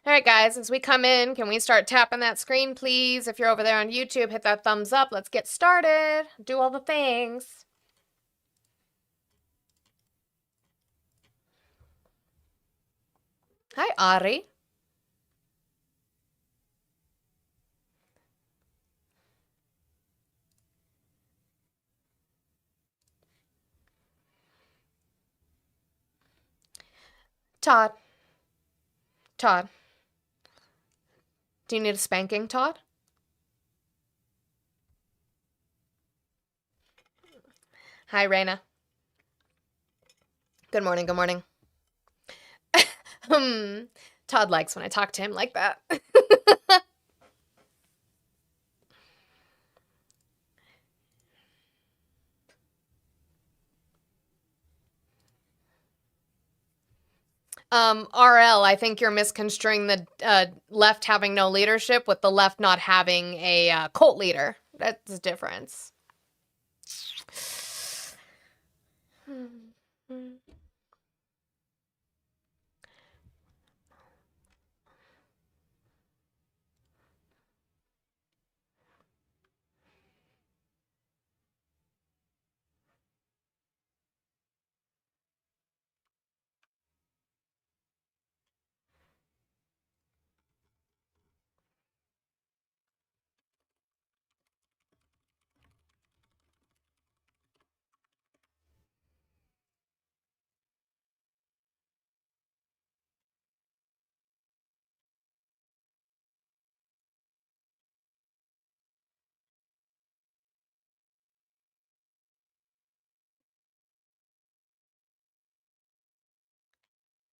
All right, guys, as we come in, can we start tapping that screen, please? If you're over there on YouTube, hit that thumbs up. Let's get started. Do all the things. Hi, Ari. Todd. Todd. Do you need a spanking, Todd? Hi, Raina. Good morning, good morning. Todd likes when I talk to him like that. RL, I think you're misconstruing the left having no leadership with the left not having a cult leader. That's the difference.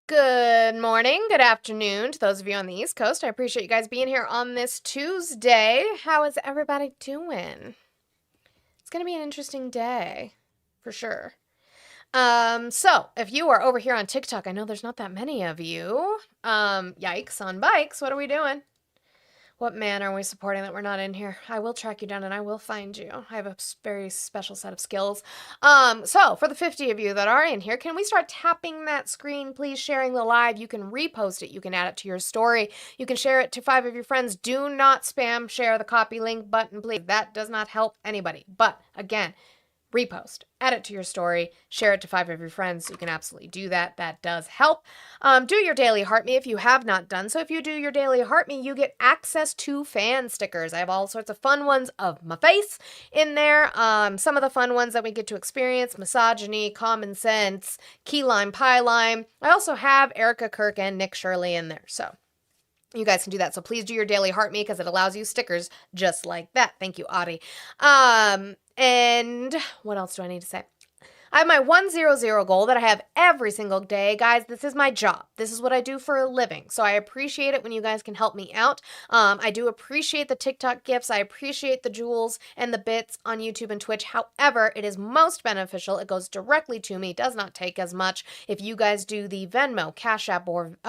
Good morning, good afternoon to those of you on the East Coast. I appreciate you guys being here on this Tuesday. How is everybody doing? It's going to be an interesting day, for sure. So if you are over here on TikTok, I know there's not that many of you. Yikes on bikes. What are we doing? What man are we supporting that we're not in here? I will track you down and I will find you. I have a very special set of skills. So for the 50 of you that are in here, can we start tapping that screen, please? Sharing the live. You can repost it. You can add it to your story. You can share it to 5 of your friends. Do not spam share the copy link button, please. That does not help anybody. But again, repost, add it to your story, share it to 5 of your friends. You can absolutely do that. That does help. Do your daily Heart Me if you have not done so. If you do your daily Heart Me, you get access to fan stickers. I have all sorts of fun ones of my face in there. Some of the fun ones that we get to experience: misogyny, common sense, key lime, pie lime. I also have Erica Kirk and Nick Shirley in there. So you guys can do that. So please do your daily Heart Me because it allows you stickers just like that. Thank you, Audie. And what else do I need to say? I have my 100 goal that I have every single day. Guys, this is my job. This is what I do for a living. So I appreciate it when you guys can help me out. I do appreciate the TikTok gifts. I appreciate the jewels and the bits on YouTube and Twitch. However, it is most beneficial. It goes directly to me. It does not take as much if you guys do the Venmo, Cash App, or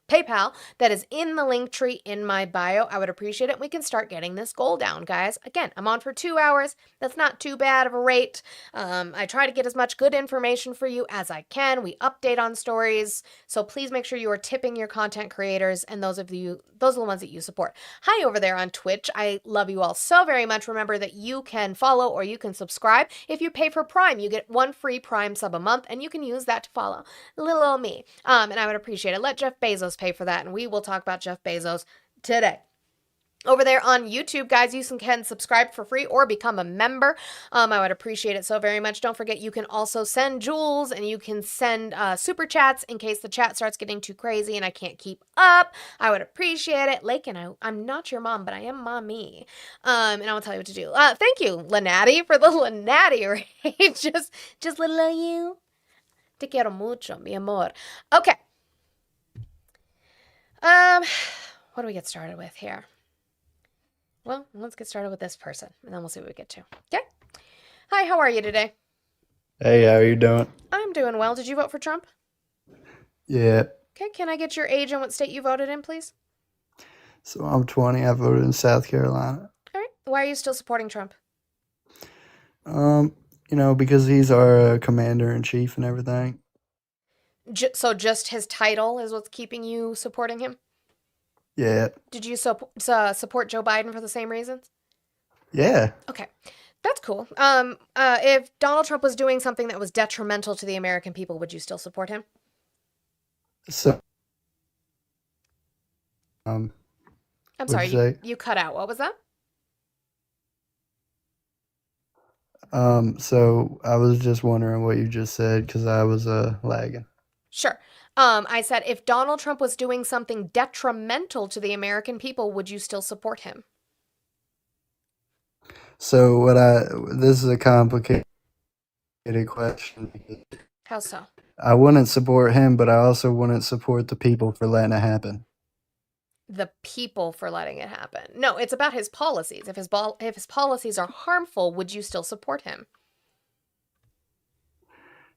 PayPal that is in the link tree in my bio. I would appreciate it. We can start getting this goal down, guys. Again, I'm on for 2 hours. That's not too bad of a rate. I try to get as much good information for you as I can. We update on stories. So please make sure you are tipping your content creators and those are the ones that you support. Hi over there on Twitch. I love you all so very much. Remember that you can follow or you can subscribe. If you pay for Prime, you get 1 free Prime sub a month and you can use that to follow little old me. And I would appreciate it. Let Jeff Bezos pay for that, and we will talk about Jeff Bezos today. Over there on YouTube, guys, you can subscribe for free or become a member. I would appreciate it so very much. Don't forget, you can also send jewels and you can send super chats in case the chat starts getting too crazy and I can't keep up. I would appreciate it. Lakin, I'm not your mom, but I am mommy. And I will tell you what to do. Thank you, Lanati, for the Lanati rate. just little you. Te quiero mucho, mi amor. Okay. What do we get started with here? Well, let's get started with this person, and then we'll see what we get to. Okay? Hi, how are you today? Hey, how you doing? I'm doing well. Did you vote for Trump? Yeah. Okay, can I get your age and what state you voted in, please? So I'm 20. I voted in South Carolina. All right. Why are you still supporting Trump? Um, because he's our commander in chief and everything. So just his title is what's keeping you supporting him? Yeah. Did you support Joe Biden for the same reasons? Yeah. Okay. That's cool. If Donald Trump was doing something that was detrimental to the American people, would you still support him? So, I'm what'd you sorry, say? you cut out. What was that? So I was just wondering what you just said because I was lagging. Sure. I said if Donald Trump was doing something detrimental to the American people, would you still support him? So this is a complicated question because How so? I wouldn't support him, but I also wouldn't support the people for letting it happen. The people for letting it happen. No, it's about his policies. If his policies are harmful, would you still support him?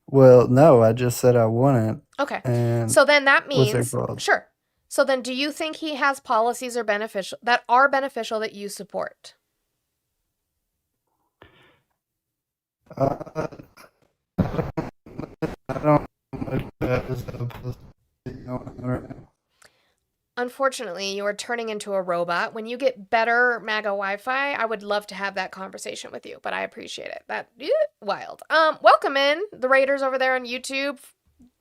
Well, no, I just said I wouldn't. Okay. And So then that what's their means problem? sure. So then do you think he has policies are beneficial that you support? Uh, I don't know much about this publicity going on right now. Unfortunately, you are turning into a robot. When you get better MAGA Wi-Fi, I would love to have that conversation with you, but I appreciate it. Wild. Welcome in the Raiders over there on YouTube.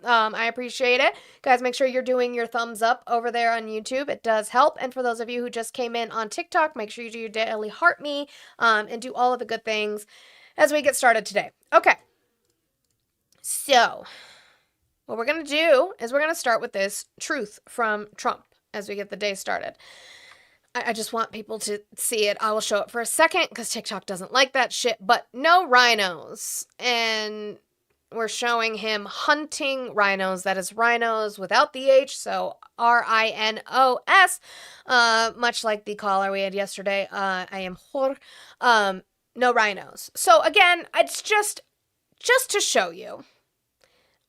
I appreciate it. Guys, make sure you're doing your thumbs up over there on YouTube. It does help. And for those of you who just came in on TikTok, make sure you do your daily heart me, and do all of the good things as we get started today. Okay. So, what we're going to do is we're going to start with this truth from Trump as we get the day started. I just want people to see it. I will show it for a second because TikTok doesn't like that shit, but no rhinos. And we're showing him hunting rhinos. That is rhinos without the H, so R-I-N-O-S. Much like the caller we had yesterday, I am Hor. No rhinos. So again, it's just to show you.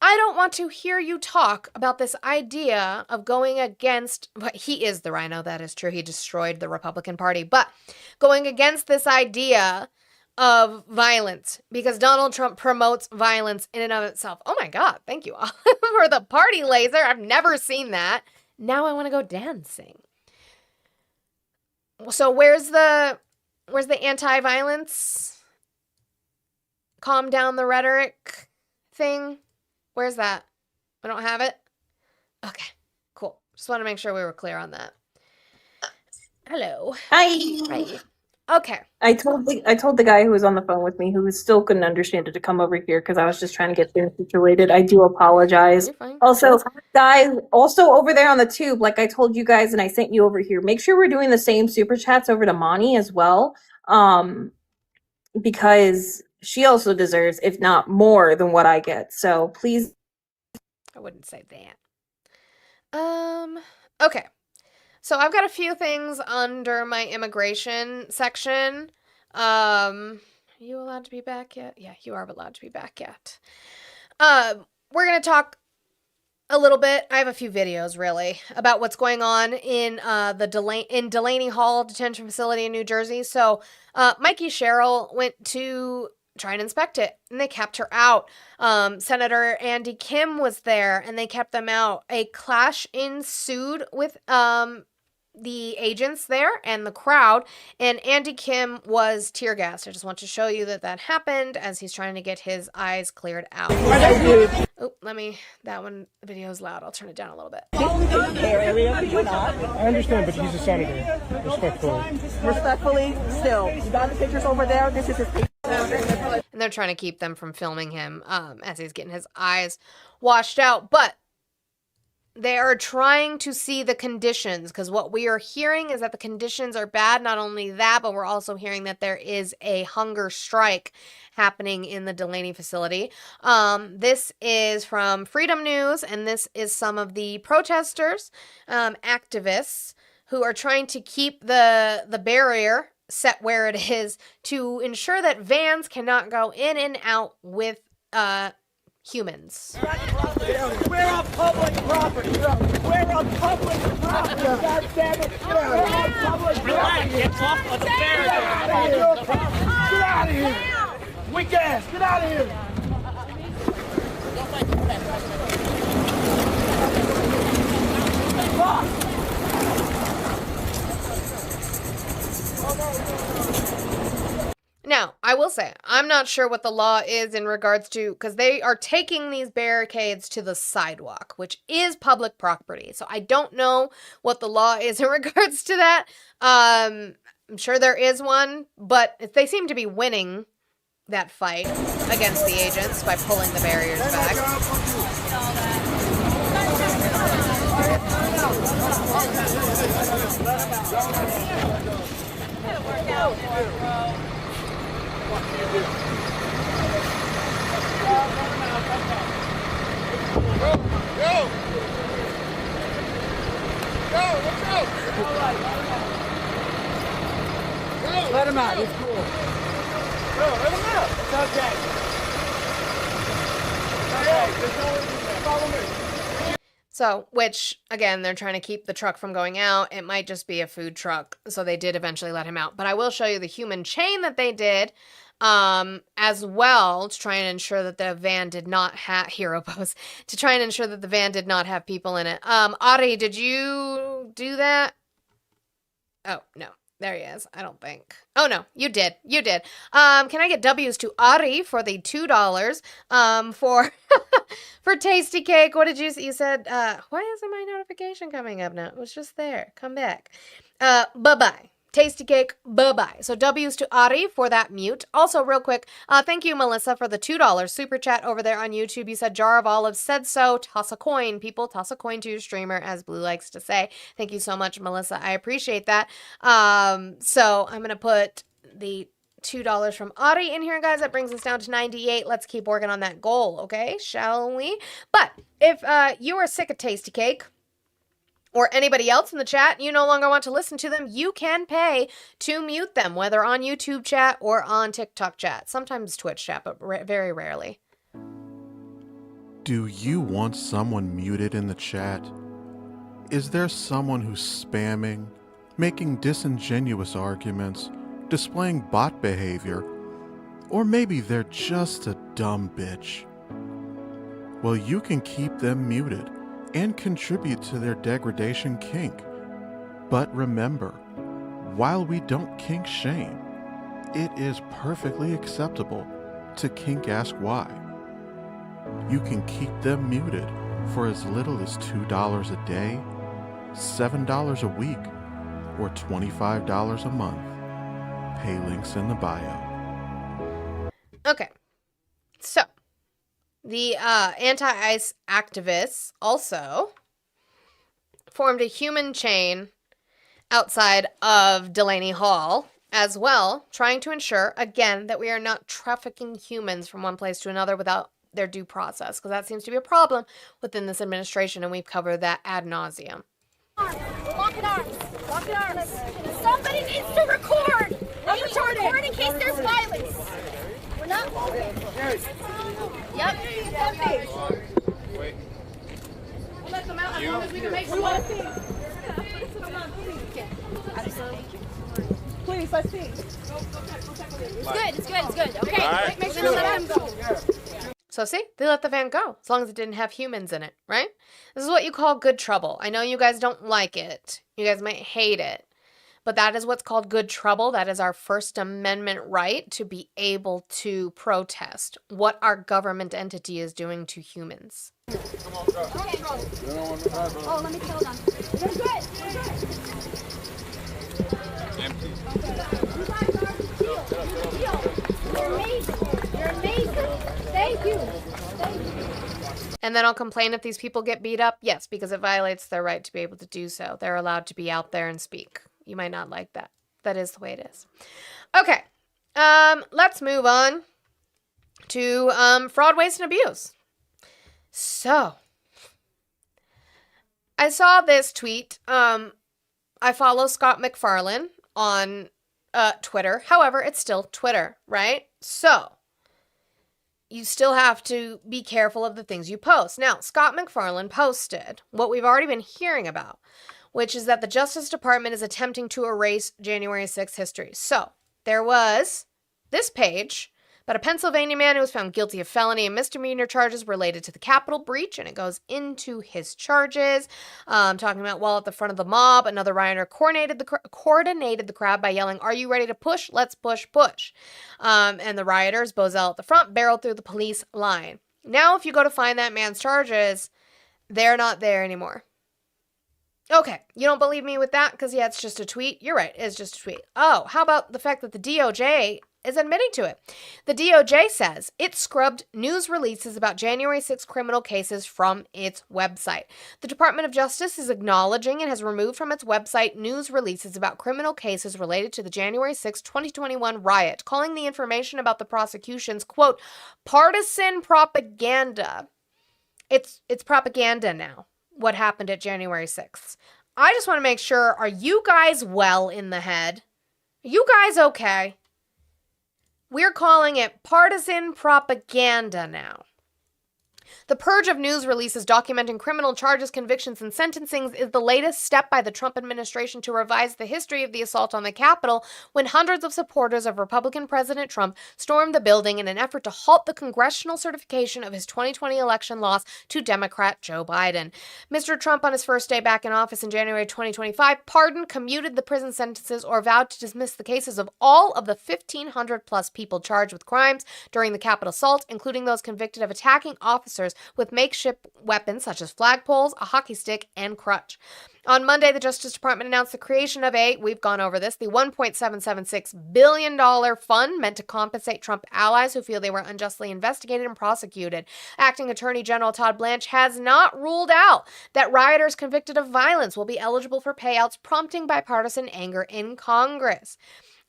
I don't want to hear you talk about this idea of going against, but he is the rhino, that is true. He destroyed the Republican Party, but going against this idea of violence because Donald Trump promotes violence in and of itself. Oh my God, thank you all for the party laser. I've never seen that. Now I want to go dancing. So where's the anti-violence? Calm down the rhetoric thing. Where's that? I don't have it? Okay, cool. Just want to make sure we were clear on that. Hello. Hi. Hi. Okay. I told the guy who was on the phone with me, who still couldn't understand it, to come over here because I was just trying to get things situated. I do apologize. You're fine. Also, guys, also over there on the tube, like I told you guys and I sent you over here, make sure we're doing the same super chats over to Monty as well. Because she also deserves, if not more than what I get. So please. I wouldn't say that. Okay. So I've got a few things under my immigration section. Are you allowed to be back yet? Yeah, you are allowed to be back yet. We're going to talk a little bit. I have a few videos really about what's going on in Delaney Hall Detention Facility in New Jersey. So Mikey Sherrill went to try and inspect it, and they kept her out. Senator Andy Kim was there, and they kept them out. A clash ensued with the agents there and the crowd, and Andy Kim was tear gassed. I just want to show you that happened as he's trying to get his eyes cleared out. Oh, the video is loud. I'll turn it down a little bit. I understand, but he's a senator. Respectfully, still. You got the pictures over there. This is his picture. And they're trying to keep them from filming him as he's getting his eyes washed out. But they are trying to see the conditions, because what we are hearing is that the conditions are bad. Not only that, but we're also hearing that there is a hunger strike happening in the Delaney facility. This is from Freedom News, and this is some of the protesters, activists, who are trying to keep the barrier set where it is to ensure that vans cannot go in and out with humans. We're on public property. We're on public property. God damn it. We're on public property. Get off of the barrier. Get out of here. Weak ass. Get out of here. Now, I will say, I'm not sure what the law is in regards to, because they are taking these barricades to the sidewalk, which is public property. So I don't know what the law is in regards to that. I'm sure there is one, but they seem to be winning that fight against the agents by pulling the barriers back. Let him out. It's cool. Let him out. It's okay. Follow me. So, which, again, they're trying to keep the truck from going out. It might just be a food truck. So they did eventually let him out. But I will show you the human chain that they did as well to try and ensure that the van did not have hero pose, to try and ensure that the van did not have people in it. Ari, did you do that? Oh, no. There he is. I don't think. Oh, no. You did. You did. Can I get W's to Ari for the $2 for for Tasty Cake? What did you said? Why isn't my notification coming up now? It was just there. Come back. Bye-bye. Tasty Cake, bye-bye. So W's to Ari for that mute. Also, real quick, thank you, Melissa, for the $2 super chat over there on YouTube. You said Jar of Olives said so. Toss a coin, people. Toss a coin to your streamer, as Blue likes to say. Thank you so much, Melissa. I appreciate that. So I'm going to put the $2 from Ari in here, guys. That brings us down to 98. Let's keep working on that goal, okay? Shall we? But if you are sick of Tasty Cake, or anybody else in the chat, you no longer want to listen to them, you can pay to mute them, whether on YouTube chat or on TikTok chat. Sometimes Twitch chat, but very rarely. Do you want someone muted in the chat? Is there someone who's spamming, making disingenuous arguments, displaying bot behavior, or maybe they're just a dumb bitch? Well, you can keep them muted and contribute to their degradation kink. But remember, while we don't kink shame, it is perfectly acceptable to kink ask why. You can keep them muted for as little as $2 a day, $7 a week, or $25 a month. Pay links in the bio. Okay, so the anti-ICE activists also formed a human chain outside of Delaney Hall as well, trying to ensure, again, that we are not trafficking humans from one place to another without their due process, because that seems to be a problem within this administration, and we've covered that ad nauseum. Lock arms. Lock arms. Somebody needs to record. We need to record in case there's violence. We're not moving. Yep. Wait. We'll let them out as long as we can make them want to see. Please, let's see. It's good. It's good. It's good. Okay. Right. Make sure to let him go. So see, they let the van go, as long as it didn't have humans in it, right? This is what you call good trouble. I know you guys don't like it. You guys might hate it. But that is what's called good trouble. That is our First Amendment right to be able to protest what our government entity is doing to humans. Okay. Oh, let me kill them. You're good. You're good. Empty. You guys are the deal. You're amazing. You're amazing. Thank you. Thank you. And then I'll complain if these people get beat up? Yes, because it violates their right to be able to do so. They're allowed to be out there and speak. You might not like that. That is the way it is. Okay. Let's move on to fraud, waste, and abuse. So, I saw this tweet. I follow Scott McFarlane on Twitter. However, it's still Twitter, right? So, you still have to be careful of the things you post. Now, Scott McFarlane posted what we've already been hearing about, which is that the Justice Department is attempting to erase January 6th history. So, there was this page But a Pennsylvania man who was found guilty of felony and misdemeanor charges related to the Capitol breach, and it goes into his charges, talking about while at the front of the mob, another rioter coordinated the crowd by yelling, "Are you ready to push? Let's push, push." And the rioters, Bozell at the front, barreled through the police line. Now, if you go to find that man's charges, they're not there anymore. Okay, you don't believe me with that? Because, yeah, it's just a tweet. You're right, it's just a tweet. Oh, how about the fact that the DOJ is admitting to it? The DOJ says it scrubbed news releases about January 6 criminal cases from its website. The Department of Justice is acknowledging and has removed from its website news releases about criminal cases related to the January 6, 2021 riot, calling the information about the prosecution's, quote, partisan propaganda. It's propaganda now, what happened at January 6th. I just want to make sure, are you guys well in the head? Are you guys okay? We're calling it partisan propaganda now. The purge of news releases documenting criminal charges, convictions, and sentencings is the latest step by the Trump administration to revise the history of the assault on the Capitol, when hundreds of supporters of Republican President Trump stormed the building in an effort to halt the congressional certification of his 2020 election loss to Democrat Joe Biden. Mr. Trump, on his first day back in office in January 2025, pardoned, commuted the prison sentences, or vowed to dismiss the cases of all of the 1,500 plus people charged with crimes during the Capitol assault, including those convicted of attacking officers with makeshift weapons such as flagpoles, a hockey stick, and crutch. On Monday, the Justice Department announced the creation of we've gone over this, the $1.776 billion fund meant to compensate Trump allies who feel they were unjustly investigated and prosecuted. Acting Attorney General Todd Blanche has not ruled out that rioters convicted of violence will be eligible for payouts, prompting bipartisan anger in Congress.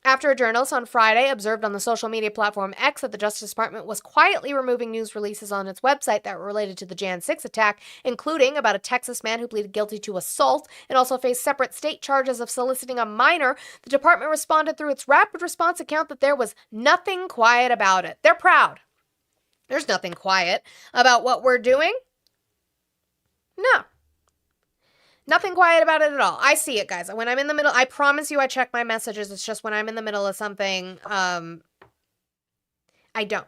After a journalist on Friday observed on the social media platform X that the Justice Department was quietly removing news releases on its website that were related to the Jan 6 attack, including about a Texas man who pleaded guilty to assault and also faced separate state charges of soliciting a minor, the department responded through its rapid response account that there was nothing quiet about it. They're proud. There's nothing quiet about what we're doing. No. Nothing quiet about it at all. I see it, guys. When I'm in the middle, I promise you I check my messages. It's just when I'm in the middle of something, I don't.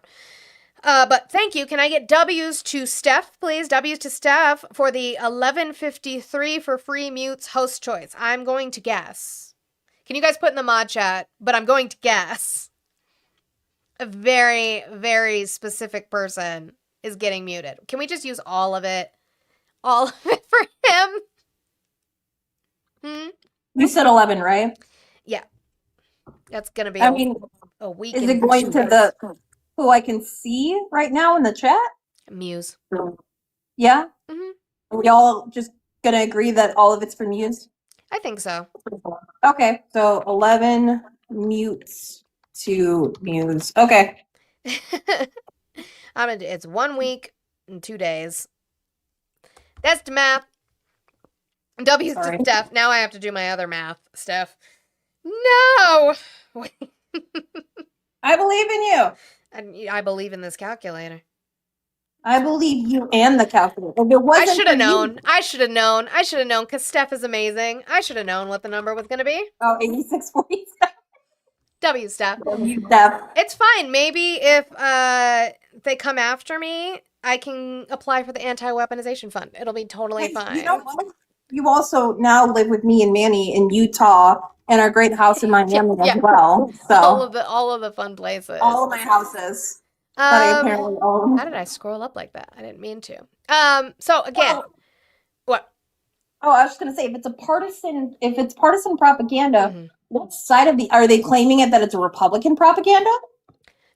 But thank you. Can I get W's to Steph, please? W's to Steph for the 11:53 for free mutes host choice. I'm going to guess. Can you guys put in the mod chat? But I'm going to guess. A very, very specific person is getting muted. Can we just use all of it? All of it for him? You said 11, right? Yeah. That's going to be I mean, a week. is it going to the who I can see right now in the chat? Muse. Yeah? Mhm. Are we all just going to agree that all of it's for Muse? I think so. Okay, so 11 mutes to Muse. Okay. It's 1 week and 2 days. That's the math. W's Sorry. to Steph. Now I have to do my other math, Steph. No! I believe in you. I believe in this calculator. I believe you and the calculator. If it I wasn't should have for you- known. I should have known. I should have known because Steph is amazing. I should have known what the number was going to be. Oh, 8647. W, Steph. You Steph. It's fine. Maybe if they come after me, I can apply for the anti-weaponization fund. It'll be totally Hey, fine. You know what? You also now live with me and Manny in Utah and our great house in Miami Yeah. as well. So all of the fun places. all of my houses that I apparently own. How did I scroll up like that? I didn't mean to. So again, what? Oh, I was just gonna say if it's partisan propaganda, Mhm. what side of are they claiming it that it's a Republican propaganda?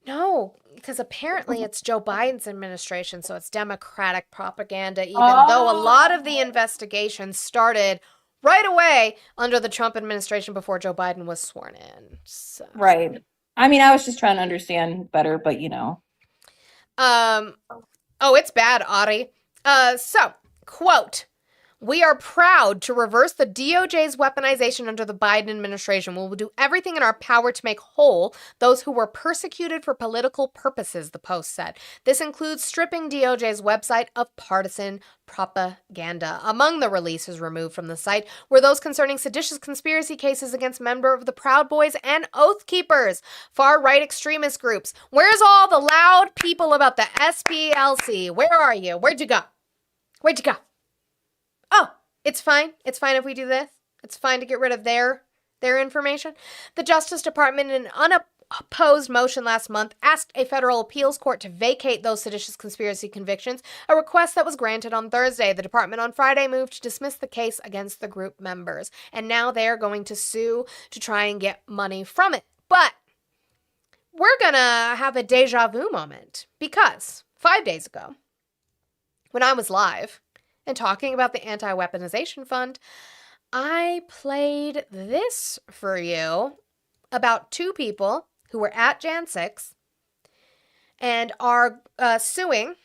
No, because apparently it's Joe Biden's administration, so it's Democratic propaganda, even though a lot of the investigations started right away under the Trump administration before Joe Biden was sworn in. So. Right. I mean, I was just trying to understand better, but you know. Oh, it's bad, Audie. So, quote, We are proud to reverse the DOJ's weaponization under the Biden administration. We will do everything in our power to make whole those who were persecuted for political purposes, the Post said. This includes stripping DOJ's website of partisan propaganda. Among the releases removed from the site were those concerning seditious conspiracy cases against members of the Proud Boys and Oath Keepers, far-right extremist groups. Where's all the loud people about the SPLC? Where are you? Where'd you go? Where'd you go? Oh, it's fine. It's fine if we do this. It's fine to get rid of their information. The Justice Department, in an unopposed motion last month, asked a federal appeals court to vacate those seditious conspiracy convictions, a request that was granted on Thursday. The department on Friday moved to dismiss the case against the group members, and now they're going to sue to try and get money from it. But we're going to have a deja vu moment, because 5 days ago, when I was live and talking about the Anti-Weaponization Fund, I played this for you about two people who were at Jan 6 and are suing,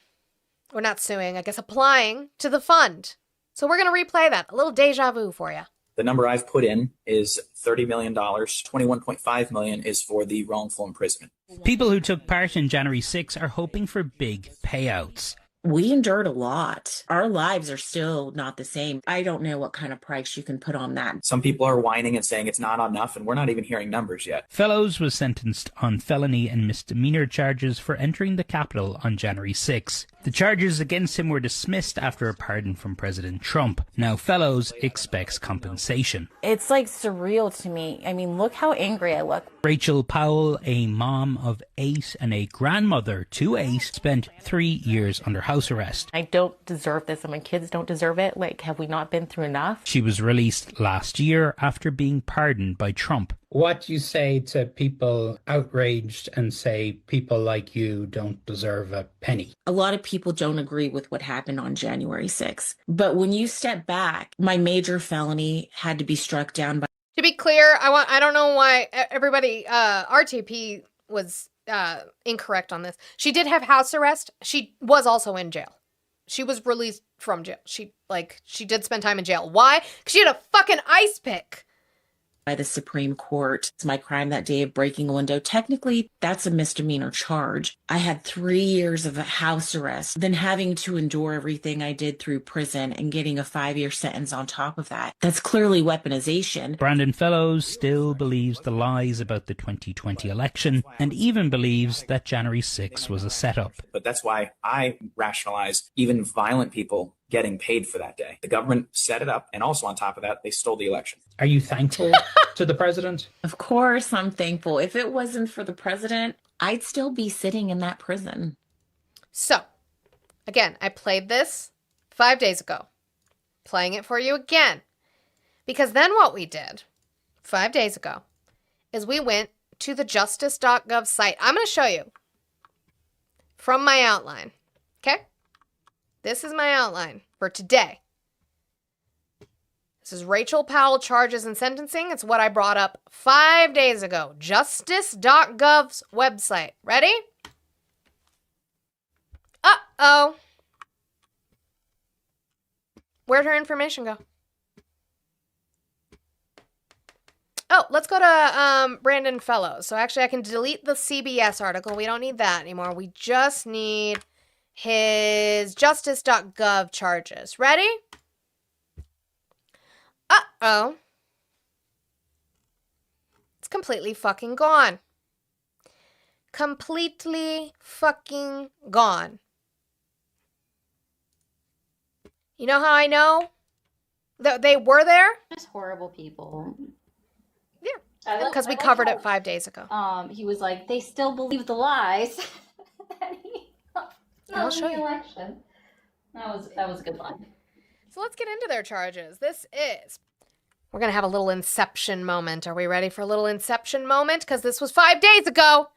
or not suing, I guess applying to the fund. So we're going to replay that, a little deja vu for you. The number I've put in is $30 million. $21.5 million is for the wrongful imprisonment. People who took part in January 6 are hoping for big payouts. We endured a lot. Our lives are still not the same. I don't know what kind of price you can put on that. Some people are whining and saying it's not enough, and we're not even hearing numbers yet. Fellows was sentenced on felony and misdemeanor charges for entering the Capitol on January 6. The charges against him were dismissed after a pardon from President Trump. Now Fellows expects compensation. It's like surreal to me. I mean, look how angry I look. Rachel Powell, a mom of 8 and a grandmother to 8, spent 3 years under house arrest. I don't deserve this, and my kids don't deserve it. Like, have we not been through enough? She was released last year after being pardoned by Trump. What do you say to people outraged and say people like you don't deserve a penny? A lot of people don't agree with what happened on January 6th. But when you step back, my major felony had to be struck down by... To be clear, I don't know why everybody, RTP was incorrect on this. She did have house arrest. She was also in jail. She was released from jail. She did spend time in jail. Why? Because she had a fucking ice pick. By the Supreme Court. It's my crime that day of breaking a window. Technically, that's a misdemeanor charge. I had 3 years of a house arrest, then having to endure everything I did through prison and getting a 5-year sentence on top of that. That's clearly weaponization. Brandon Fellows still believes the lies about the 2020 election and even believes that January 6 was a setup. But that's why I rationalize even violent people getting paid for that day. The government set it up, and also on top of that, they stole the election. Are you thankful to the president? Of course I'm thankful. If it wasn't for the president, I'd still be sitting in that prison. So, again, I played this 5 days ago. Playing it for you again. Because then what we did 5 days ago is we went to the justice.gov site. I'm going to show you from my outline. Okay? This is my outline for today. This is Rachel Powell charges and sentencing. It's what I brought up 5 days ago. Justice.gov's website. Ready? Uh-oh. Where'd her information go? Oh, let's go to Brandon Fellows. So actually I can delete the CBS article. We don't need that anymore. We just need his justice.gov charges. Ready? Uh-oh. It's completely fucking gone. Completely fucking gone. You know how I know that they were there? Just horrible people. Yeah, because we covered it 5 days ago. He was like, they still believe the lies. I'll show you. Election. That was a good line. So let's get into their charges. We're going to have a little inception moment. Are we ready for a little inception moment? Because this was 5 days ago.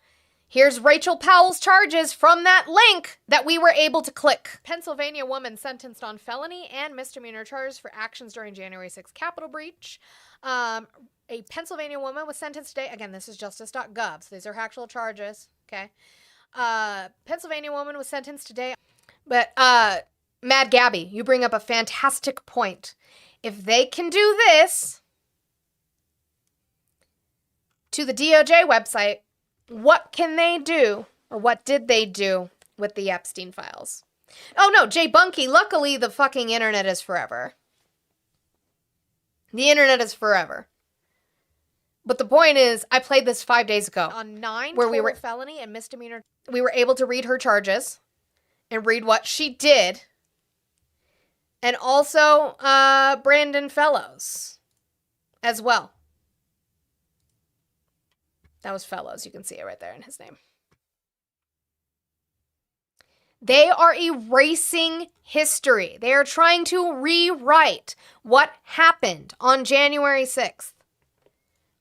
Here's Rachel Powell's charges from that link that we were able to click. Pennsylvania woman sentenced on felony and misdemeanor charges for actions during January 6th Capitol breach. A Pennsylvania woman was sentenced today. Again, this is justice.gov, so these are actual charges, okay? Pennsylvania woman was sentenced today, but Mad Gabby, you bring up a fantastic point. If they can do this to the DOJ website, what can they do, or what did they do with the Epstein files? Oh no, Jay Bunky, luckily the fucking internet is forever. The internet is forever. But the point is, I played this 5 days ago. On 9 where we were felony and misdemeanor. We were able to read her charges and read what she did. And also Brandon Fellows as well. That was Fellows. You can see it right there in his name. They are erasing history. They are trying to rewrite what happened on January 6th.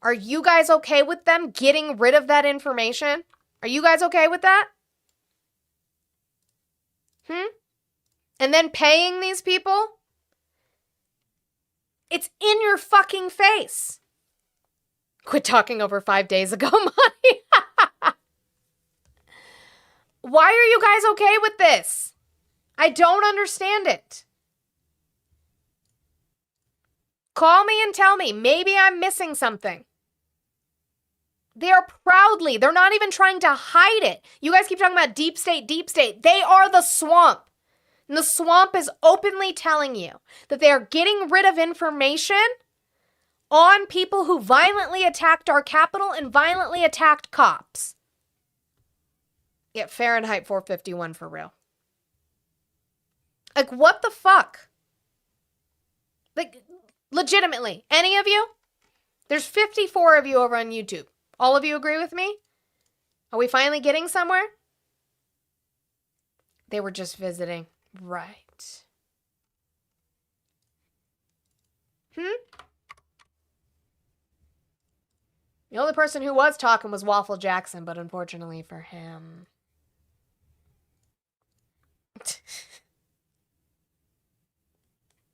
Are you guys okay with them getting rid of that information? Are you guys okay with that? And then paying these people? It's in your fucking face. Quit talking over 5 days ago, Monty. Why are you guys okay with this? I don't understand it. Call me and tell me. Maybe I'm missing something. They are proudly, they're not even trying to hide it. You guys keep talking about deep state, deep state. They are the swamp. And the swamp is openly telling you that they are getting rid of information on people who violently attacked our Capitol and violently attacked cops. Yeah, Fahrenheit 451 for real. Like, what the fuck? Like, legitimately, any of you? There's 54 of you over on YouTube. All of you agree with me? Are we finally getting somewhere? They were just visiting. Right. The only person who was talking was Waffle Jackson, but unfortunately for him...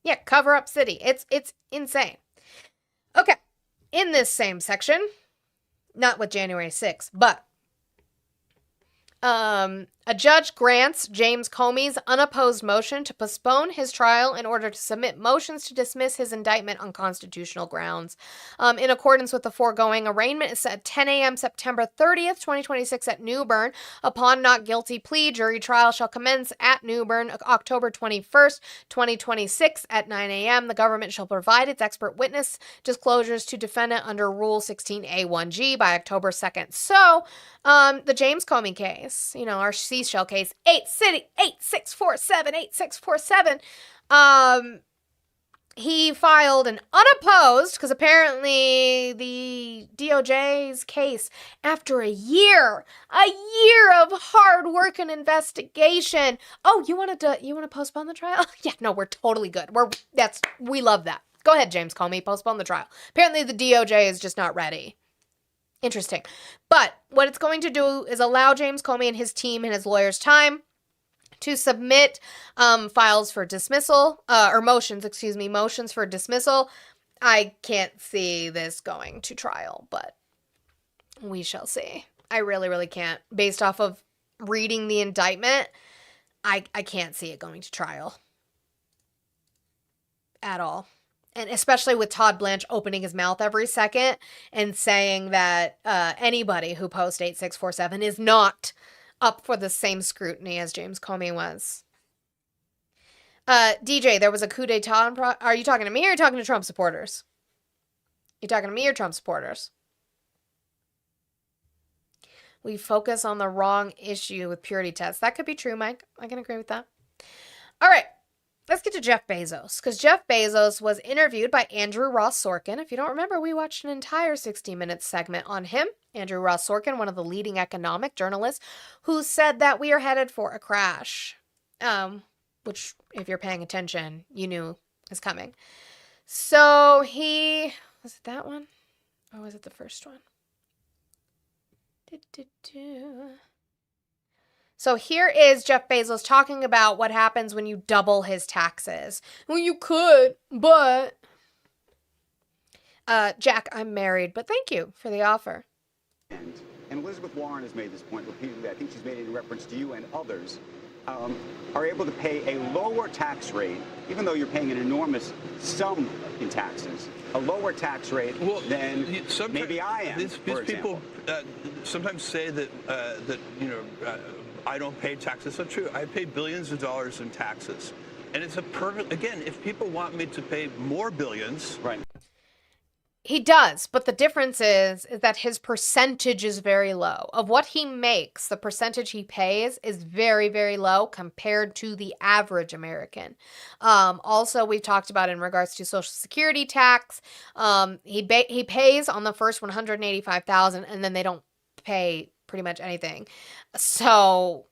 Yeah, cover up city. It's insane. Okay. In this same section, not with January 6th, but a judge grants James Comey's unopposed motion to postpone his trial in order to submit motions to dismiss his indictment on constitutional grounds. In accordance with the foregoing, arraignment is set at 10 a.m. September 30th, 2026 at Newbern. Upon not guilty plea, jury trial shall commence at Newbern October 21st, 2026 at 9 a.m. The government shall provide its expert witness disclosures to defendant under Rule 16A1G by October 2nd. So, the James Comey case, you know, our Seashell case, 8647. He filed an unopposed, because apparently the DOJ's case, after a year of hard work and investigation. Oh, you want to postpone the trial? Yeah, no, we're totally good. We love that. Go ahead, James Comey, postpone the trial. Apparently the DOJ is just not ready. Interesting. But what it's going to do is allow James Comey and his team and his lawyers time to submit files for dismissal, motions for dismissal. I can't see this going to trial, but we shall see. I really, really can't. Based off of reading the indictment, I can't see it going to trial at all. And especially with Todd Blanche opening his mouth every second and saying that anybody who posts 8647 is not up for the same scrutiny as James Comey was. DJ, there was a coup d'etat. Are you talking to me or are you talking to Trump supporters? You talking to me or Trump supporters? We focus on the wrong issue with purity tests. That could be true, Mike. I can agree with that. All right. Let's get to Jeff Bezos, because Jeff Bezos was interviewed by Andrew Ross Sorkin. If you don't remember, we watched an entire 60-minute segment on him. Andrew Ross Sorkin, one of the leading economic journalists, who said that we are headed for a crash, which, if you're paying attention, you knew is coming. So was it that one? Or was it the first one? So here is Jeff Bezos talking about what happens when you double his taxes. Well, you could, but... Jack, I'm married, but thank you for the offer. And Elizabeth Warren has made this point repeatedly. I think she's made it in reference to you and others. are able to pay a lower tax rate, even though you're paying an enormous sum in taxes, a lower tax rate than maybe I am. These people sometimes say that I don't pay taxes. It's not true. I pay billions of dollars in taxes, and it's a perfect. Again, if people want me to pay more billions, right? He does, but the difference is that his percentage is very low. Of what he makes, the percentage he pays is very, very low compared to the average American. Also, we've talked about in regards to Social Security tax, he pays on the first $185,000, and then they don't pay pretty much anything. So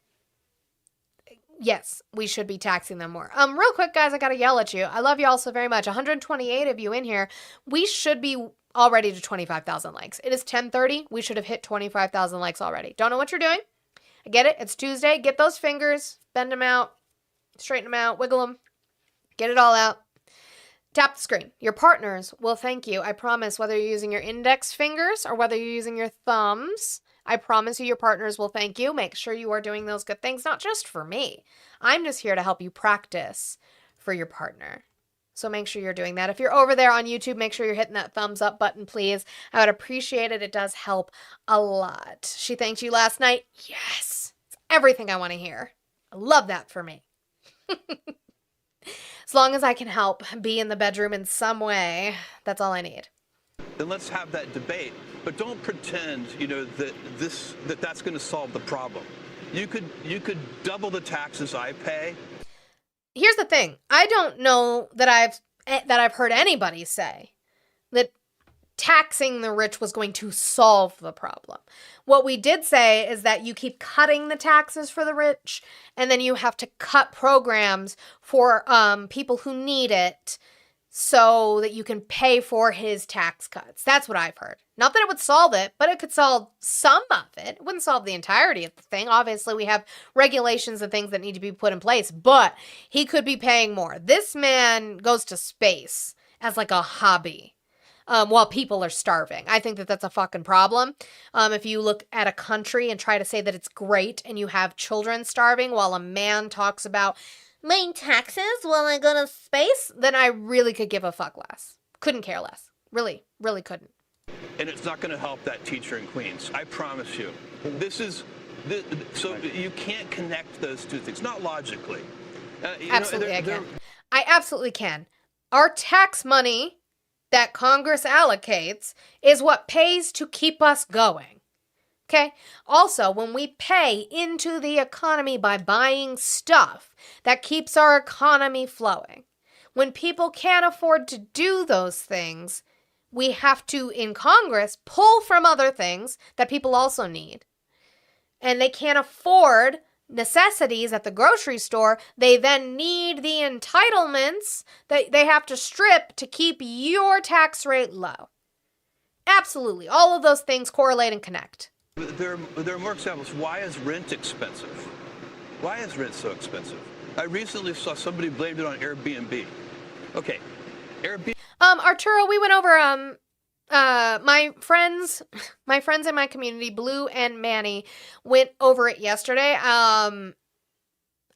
yes, we should be taxing them more. Real quick, guys, I gotta yell at you. I love you all so very much. 128 of you in here. We should be already to 25,000 likes. It is 10:30. We should have hit 25,000 likes already. Don't know what you're doing. I get it. It's Tuesday. Get those fingers, bend them out, straighten them out, wiggle them, get it all out. Tap the screen. Your partners will thank you. I promise, whether you're using your index fingers or whether you're using your thumbs, I promise you your partners will thank you. Make sure you are doing those good things, not just for me. I'm just here to help you practice for your partner. So make sure you're doing that. If you're over there on YouTube, make sure you're hitting that thumbs up button, please. I would appreciate it. It does help a lot. She thanked you last night. Yes. It's everything I want to hear. I love that for me. As long as I can help be in the bedroom in some way, that's all I need. then let's have that debate. But don't pretend, that's going to solve the problem. You could double the taxes I pay. Here's the thing. I don't know that I've heard anybody say that taxing the rich was going to solve the problem. What we did say is that you keep cutting the taxes for the rich, and then you have to cut programs for people who need it so that you can pay for his tax cuts. That's what I've heard. Not that it would solve it, but it could solve some of it. It wouldn't solve the entirety of the thing. Obviously, we have regulations and things that need to be put in place, but he could be paying more. This man goes to space as like a hobby while people are starving. I think that that's a fucking problem. If you look at a country and try to say that it's great and you have children starving while a man talks about paying taxes while I go to space, then I really could give a fuck less. Couldn't care less. Really, really couldn't. And it's not going to help that teacher in Queens. I promise you. So you can't connect those two things, not logically. Absolutely, I can. I absolutely can. Our tax money that Congress allocates is what pays to keep us going. Okay? Also, when we pay into the economy by buying stuff, that keeps our economy flowing. When people can't afford to do those things, we have to, in Congress, pull from other things that people also need. And they can't afford necessities at the grocery store. They then need the entitlements that they have to strip to keep your tax rate low. Absolutely. All of those things correlate and connect. There are more examples. Why is rent expensive? Why is rent so expensive? I recently saw somebody blamed it on Airbnb. Okay, Airbnb. Arturo, we went over my friends in my community, Blue and Manny, went over it yesterday.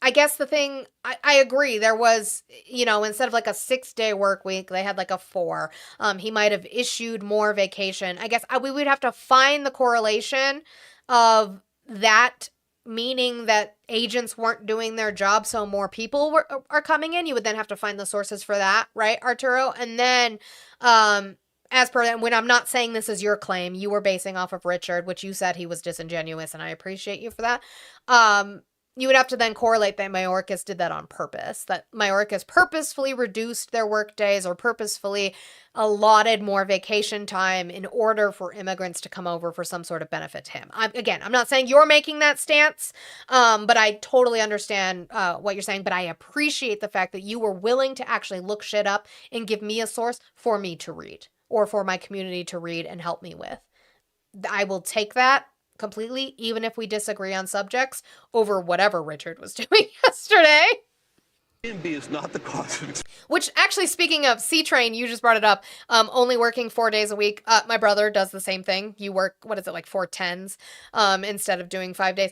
I guess the thing, I agree, there was, instead of like a 6-day work week, they had like a 4. He might have issued more vacation. I guess we would have to find the correlation of that, meaning that agents weren't doing their job, so more people are coming in. You would then have to find the sources for that, right, Arturo? And then, as per that, when I'm not saying this is your claim, you were basing off of Richard, which you said he was disingenuous, and I appreciate you for that. You would have to then correlate that Mayorkas did that on purpose, that Mayorkas purposefully reduced their work days or purposefully allotted more vacation time in order for immigrants to come over for some sort of benefit to him. I'm not saying you're making that stance, but I totally understand what you're saying, but I appreciate the fact that you were willing to actually look shit up and give me a source for me to read or for my community to read and help me with. I will take that completely, even if we disagree on subjects, over whatever Richard was doing yesterday. Airbnb is not the cause of. Which, actually, speaking of C-Train, you just brought it up, only working 4 days a week. My brother does the same thing. You work, 4 10s instead of doing 5 days.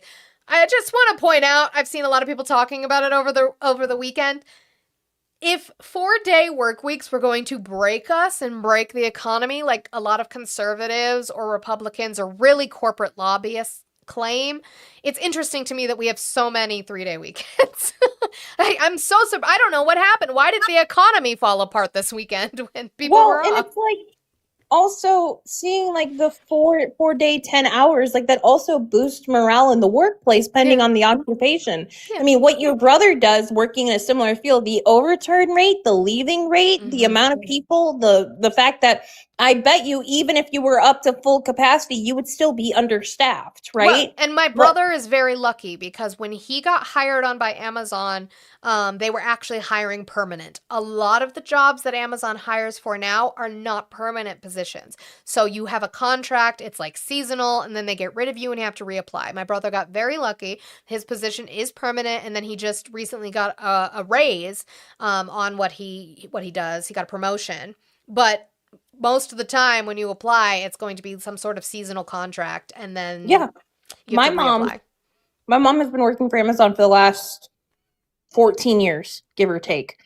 I just want to point out, I've seen a lot of people talking about it over the weekend. If 4-day work weeks were going to break us and break the economy, like a lot of conservatives or Republicans or really corporate lobbyists claim, it's interesting to me that we have so many 3-day weekends. I'm so I don't know what happened. Why did the economy fall apart this weekend when people were off? And it's like also seeing like the 4-day 10 hours, like that also boosts morale in the workplace depending on the occupation. I mean, what your brother does working in a similar field, the overturn rate, the leaving rate, the amount of people, the fact that I bet you even if you were up to full capacity, you would still be understaffed, right? Well, and my brother is very lucky because when he got hired on by Amazon, they were actually hiring permanent. A lot of the jobs that Amazon hires for now are not permanent positions. So you have a contract, it's like seasonal, and then they get rid of you and you have to reapply. My brother got very lucky. His position is permanent, and then he just recently got a raise on what he does. He got a promotion. But most of the time when you apply, it's going to be some sort of seasonal contract, and then my mom has been working for Amazon for the last 14 years, give or take.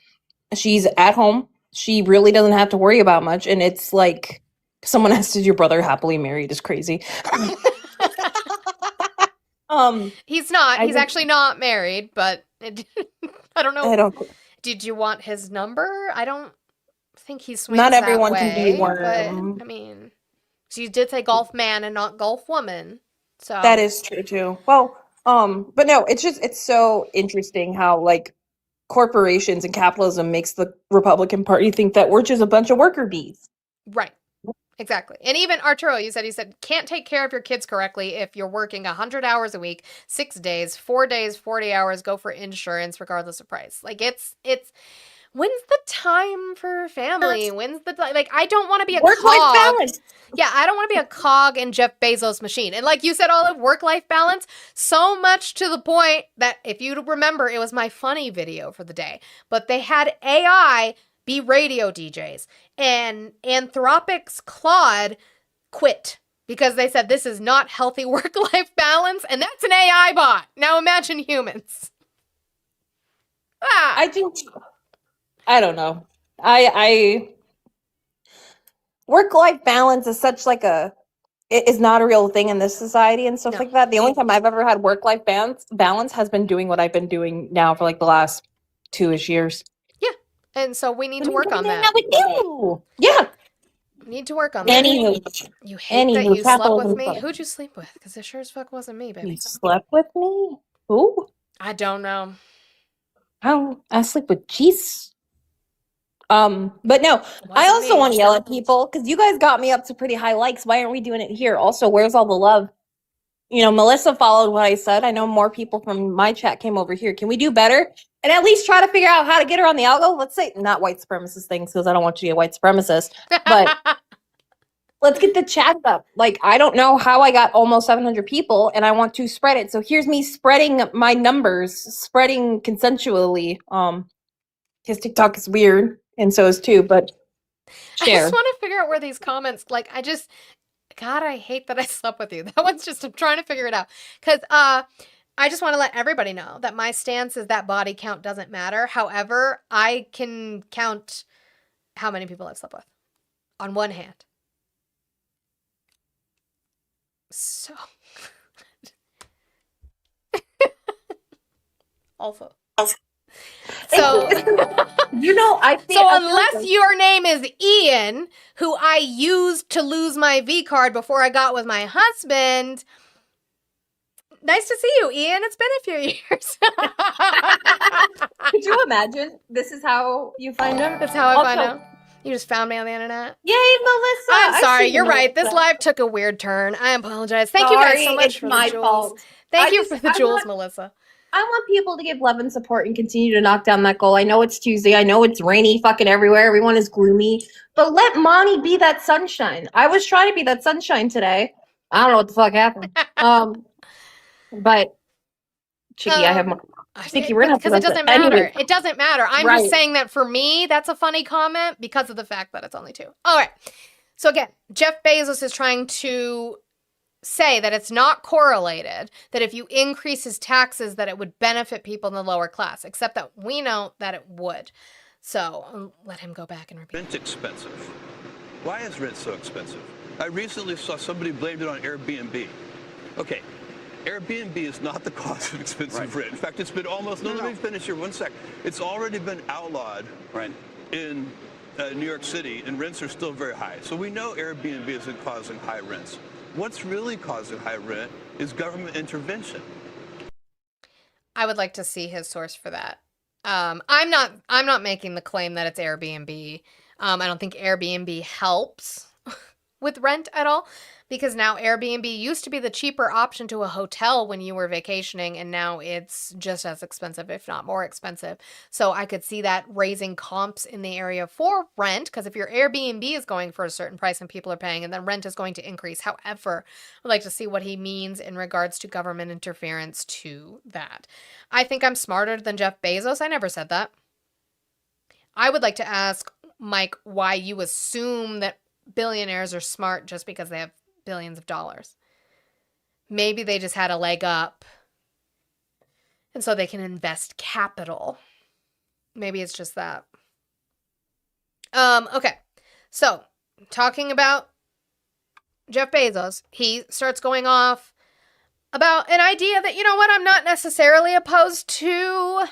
She's at home. She really doesn't have to worry about much, and it's like someone asked, "Is your brother happily married?" Is crazy. He's not. He's actually not married, but I don't know. Did you want his number? I don't think he swings Not that everyone way, can be worm. but I mean, she did say golf man and not golf woman. So That is true too. Well, but no, it's so interesting how like corporations and capitalism makes the Republican Party think that we're just a bunch of worker bees. right. Exactly. And even Arturo, he said, can't take care of your kids correctly if you're working 100 hours a week, 6 days, 4 days, 40 hours, go for insurance regardless of price. Like it's when's the time for family? When's the like I don't want to be a Work-life cog. balance. Yeah, I don't want to be a cog in Jeff Bezos' machine. And like you said, Olive, work-life balance, so much to the point that if you remember, it was my funny video for the day. But they had AI be radio DJs. And Anthropic's Claude quit because they said this is not healthy work-life balance, and that's an AI bot. Now imagine humans. I don't know. I work-life balance is such like it is not a real thing in this society and stuff like that. The only time I've ever had work-life balance has been doing what I've been doing now for like the last 2-ish years. And so we need to work on that. With you. Yeah. We need to work on that. Anywho. You hate that you slept with capitalism me? sucks. Who'd you sleep with? Because it sure as fuck wasn't me, baby. You slept with me? Who? I don't know. Oh, I sleep with Jeez. But no, I also want to yell at people because you guys got me up to pretty high likes. Why aren't we doing it here? Also, where's all the love? You know, Melissa followed what I said. I know more people from my chat came over here. Can we do better? And at least try to figure out how to get her on the algo? Let's say not white supremacist things because I don't want you to be a white supremacist. But let's get the chat up. Like, I don't know how I got almost 700 people and I want to spread it. So here's me spreading my numbers, spreading consensually. Because TikTok is weird and so is too, but share. I just want to figure out where these comments, like, God, I hate that I slept with you. That one's just, I'm trying to figure it out. Because I just want to let everybody know that my stance is that body count doesn't matter. However, I can count how many people I've slept with on one hand. So. Also. So, you know, I think so unless your name is Ian, who I used to lose my V card before I got with my husband, nice to see you, Ian. It's been a few years. Could you imagine? This is how you find him? That's how I find out. You just found me on the internet. Yay, Melissa! I'm sorry. You're right. This live took a weird turn. I apologize. Thank you guys so much it's for my the jewels. fault. Thank you for the jewels, Melissa. I want people to give love and support and continue to knock down that goal. I know it's Tuesday. I know it's rainy fucking everywhere. Everyone is gloomy. But let Monty be that sunshine. I was trying to be that sunshine today. I don't know what the fuck happened. But Chicky, I have more. Chicky, we're gonna have to because it doesn't matter. Anyway. It doesn't matter. I'm Right. just saying that for me, that's a funny comment because of the fact that it's only 2. All right. So again, Jeff Bezos is trying to say that it's not correlated, that if you increase his taxes that it would benefit people in the lower class, except that we know that it would. So let him go back and repeat. Rent expensive. Why is rent so expensive? I recently saw somebody blamed it on Airbnb. Okay, Airbnb is not the cause of expensive rent. In fact, it's been almost, let me finish here 1 sec. It's already been outlawed in New York City, and rents are still very high. So we know Airbnb isn't causing high rents. What's really causing high rent is government intervention. I would like to see his source for that. I'm not making the claim that it's Airbnb. I don't think Airbnb helps with rent at all, because now Airbnb used to be the cheaper option to a hotel when you were vacationing, and now it's just as expensive, if not more expensive. So I could see that raising comps in the area for rent, because if your Airbnb is going for a certain price and people are paying, and then rent is going to increase. However, I'd like to see what he means in regards to government interference to that. I think I'm smarter than Jeff Bezos. I never said that. I would like to ask Mike why you assume that billionaires are smart just because they have billions of dollars. Maybe they just had a leg up, and so they can invest capital. Maybe it's just that. Okay. So, talking about Jeff Bezos, he starts going off about an idea that, you know what, I'm not necessarily opposed to,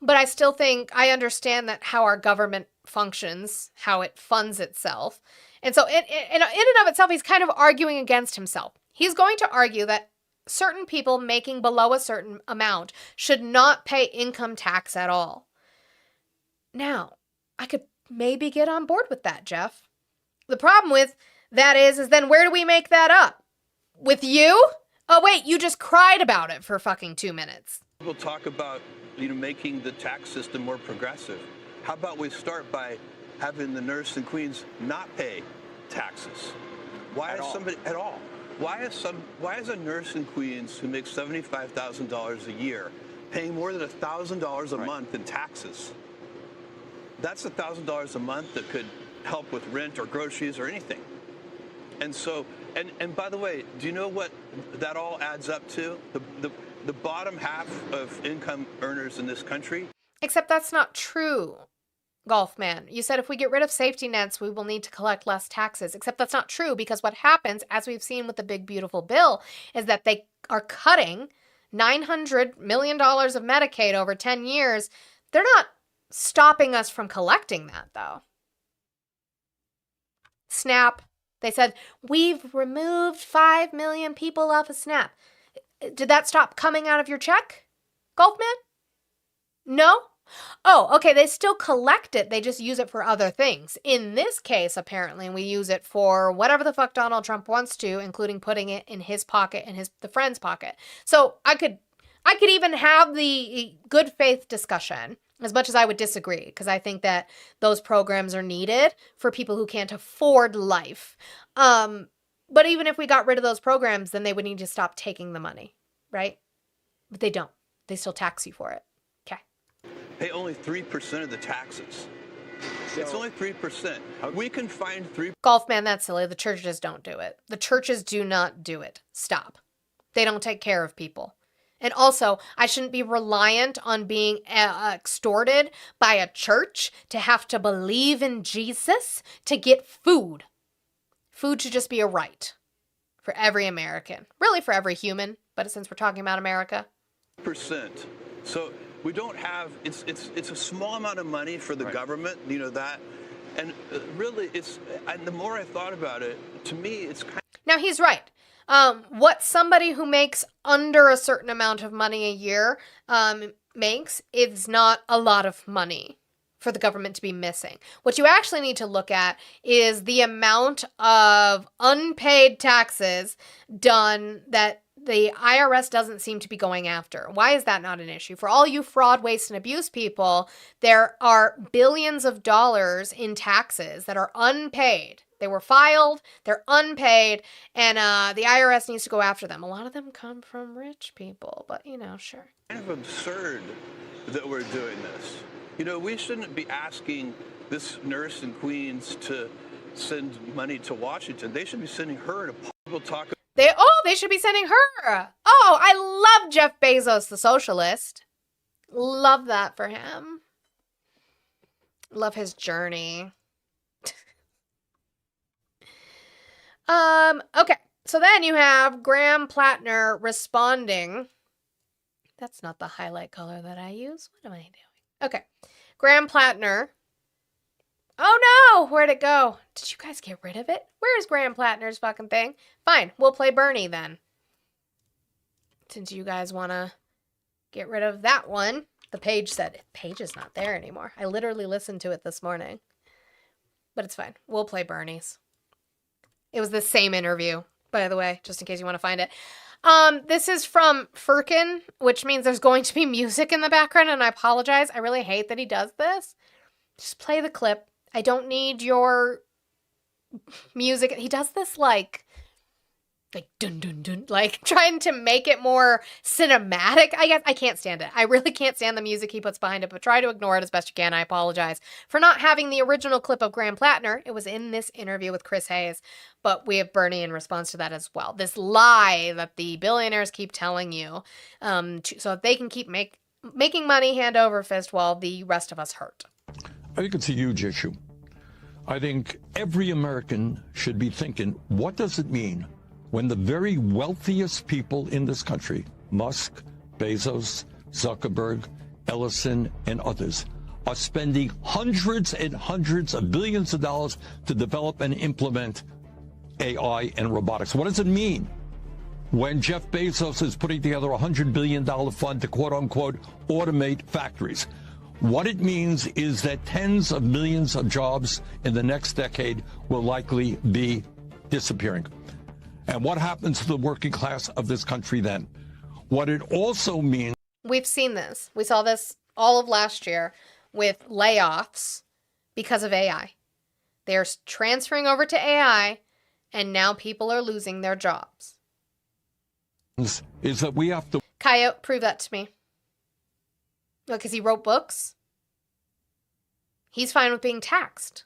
but I still think I understand that how our government functions, how it funds itself. And so in and of itself, he's kind of arguing against himself. He's going to argue that certain people making below a certain amount should not pay income tax at all. Now, I could maybe get on board with that, Jeff. The problem with that is then where do we make that up? With you? Oh, wait, you just cried about it for fucking 2 minutes. We'll talk about, making the tax system more progressive. How about we start by having the nurse in Queens not pay taxes? Why is somebody at all? Why is a nurse in Queens who makes $75,000 a year paying more than $1,000 a month in taxes? That's $1,000 a month that could help with rent or groceries or anything. And so, and by the way, do you know what that all adds up to? The bottom half of income earners in this country. Except that's not true, Golfman. You said if we get rid of safety nets, we will need to collect less taxes. Except that's not true, because what happens, as we've seen with the big beautiful bill, is that they are cutting $900 million of Medicaid over 10 years. They're not stopping us from collecting that, though. SNAP. They said, we've removed 5 million people off of SNAP. Did that stop coming out of your check, Golfman? No? Oh, okay, they still collect it. They just use it for other things. In this case, apparently, we use it for whatever the fuck Donald Trump wants to, including putting it in his pocket and the friend's pocket. So I could even have the good faith discussion, as much as I would disagree, because I think that those programs are needed for people who can't afford life. But even if we got rid of those programs, then they would need to stop taking the money, right? But they don't. They still tax you for it. Okay. Pay only 3% of the taxes. It's only 3%. We can find 3%. Golfman, that's silly. The churches don't do it. The churches do not do it. Stop. They don't take care of people. And also, I shouldn't be reliant on being extorted by a church to have to believe in Jesus to get food. Food should just be a right for every American. Really for every human, but since we're talking about America. %. So we don't have, it's a small amount of money for the government, that. And really, and the more I thought about it, to me, it's kind of. Now, he's right. What somebody who makes under a certain amount of money a year makes is not a lot of money for the government to be missing. What you actually need to look at is the amount of unpaid taxes done that the IRS doesn't seem to be going after. Why is that not an issue? For all you fraud, waste, and abuse people, there are billions of dollars in taxes that are unpaid. They were filed, they're unpaid, and the IRS needs to go after them. A lot of them come from rich people, but, sure. Kind of absurd that we're doing this. We shouldn't be asking this nurse in Queens to send money to Washington. They should be sending her to people talk. They should be sending her. Oh, I love Jeff Bezos, the socialist. Love that for him. Love his journey. Okay. So then you have Graham Plattner responding. That's not the highlight color that I use. What am I doing? Okay. Graham Plattner. Oh no! Where'd it go? Did you guys get rid of it? Where is Graham Plattner's fucking thing? Fine. We'll play Bernie then. Since you guys want to get rid of that one. The page said, page is not there anymore. I literally listened to it this morning. But it's fine. We'll play Bernie's. It was the same interview, by the way, just in case you want to find it. This is from Firkin, which means there's going to be music in the background, and I apologize. I really hate that he does this. Just play the clip. I don't need your music. He does this like dun dun dun, like trying to make it more cinematic. I guess I can't stand it. I really can't stand the music he puts behind it, but try to ignore it as best you can. I apologize for not having the original clip of Graham Plattner. It was in this interview with Chris Hayes, but we have Bernie in response to that as well. This lie that the billionaires keep telling you, so they can keep making money hand over fist while the rest of us hurt. I think it's a huge issue. I think every American should be thinking, what does it mean when the very wealthiest people in this country, Musk, Bezos, Zuckerberg, Ellison, and others, are spending hundreds and hundreds of billions of dollars to develop and implement AI and robotics? What does it mean when Jeff Bezos is putting together a $100 billion fund to quote-unquote automate factories? What it means is that tens of millions of jobs in the next decade will likely be disappearing. And what happens to the working class of this country then? What it also means... We've seen this. We saw this all of last year with layoffs because of AI. They're transferring over to AI, and now people are losing their jobs. Is that we have to... Coyote, prove that to me. Because he wrote books. He's fine with being taxed.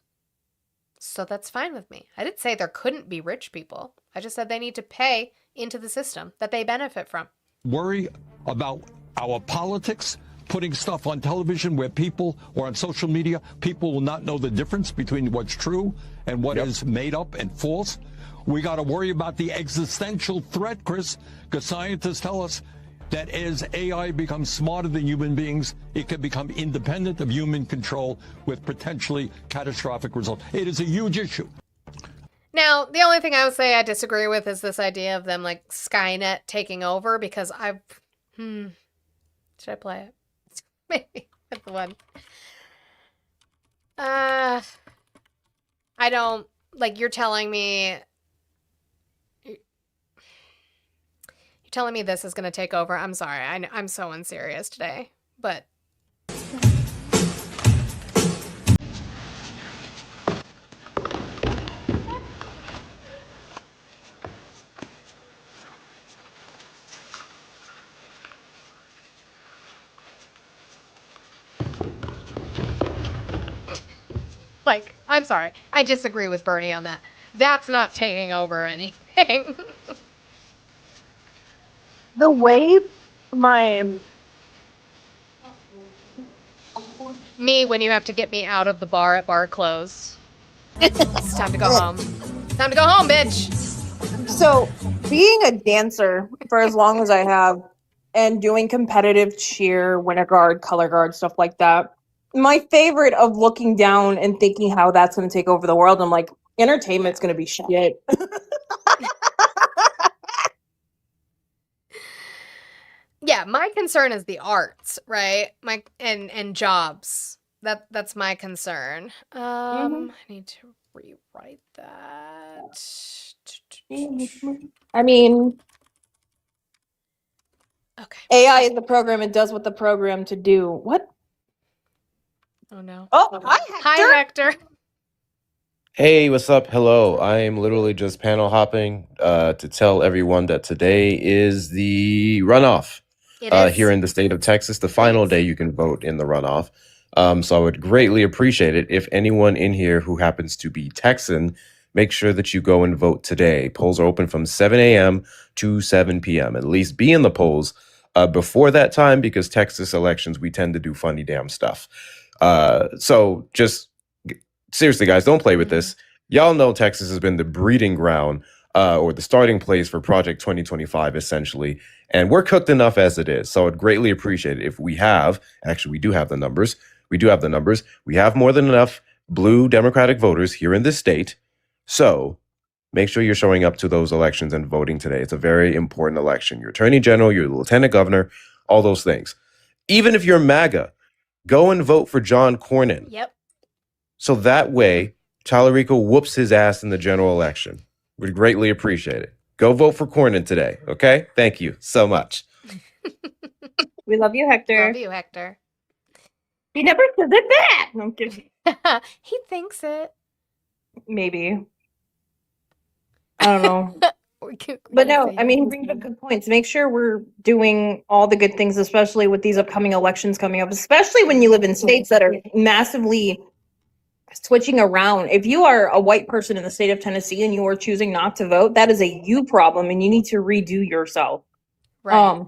So that's fine with me. I didn't say there couldn't be rich people. I just said they need to pay into the system that they benefit from. Worry about our politics, putting stuff on television where people, or on social media, people will not know the difference between what's true and what is made up and false. We got to worry about the existential threat, Chris, because scientists tell us that as AI becomes smarter than human beings, it can become independent of human control with potentially catastrophic results. It is a huge issue. Now, the only thing I would say I disagree with is this idea of them like Skynet taking over, because should I play it? Maybe that's the one. I don't, like, you're telling me this is going to take over. I'm sorry. I'm so unserious today, but like, I'm sorry. I disagree with Bernie on that. That's not taking over anything. The way me when you have to get me out of the bar at bar close. It's time to go home. Time to go home, bitch. So, being a dancer for as long as I have and doing competitive cheer, winter guard, color guard, stuff like that, my favorite of looking down and thinking how that's going to take over the world, I'm like, entertainment's going to be shit. Yeah, my concern is the arts, right? And jobs. That's my concern. I need to rewrite that. I mean, okay. AI is the program. It does what the program to do. What? Oh no. Oh, hi, Hector. Hey, what's up? Hello. I am literally just panel hopping to tell everyone that today is the runoff here in the state of Texas, the final day you can vote in the runoff. So I would greatly appreciate it if anyone in here who happens to be Texan make sure that you go and vote today. Polls are open from 7 a.m. to 7 p.m. At least be in the polls before that time, because Texas elections, we tend to do funny damn stuff. So just seriously, guys, don't play with this. Y'all know Texas has been the breeding ground or the starting place for Project 2025, essentially. And we're cooked enough as it is. So I'd greatly appreciate it if we have, actually, we do have the numbers. We do have the numbers. We have more than enough blue Democratic voters here in this state. So make sure you're showing up to those elections and voting today. It's a very important election. Your attorney general, your lieutenant governor, all those things. Even if you're MAGA, go and vote for John Cornyn. Yep. So that way, Tallarico whoops his ass in the general election. We'd greatly appreciate it. Go vote for Cornyn today, okay? Thank you so much. We love you, Hector. Love you, Hector. He never said that. No, I'm kidding. He thinks it. Maybe. I don't know. But no, I mean, he brings up good points. Make sure we're doing all the good things, especially with these upcoming elections coming up, especially when you live in states that are massively switching around. If you are a white person in the state of Tennessee and you are choosing not to vote, that is a you problem and you need to redo yourself. Right.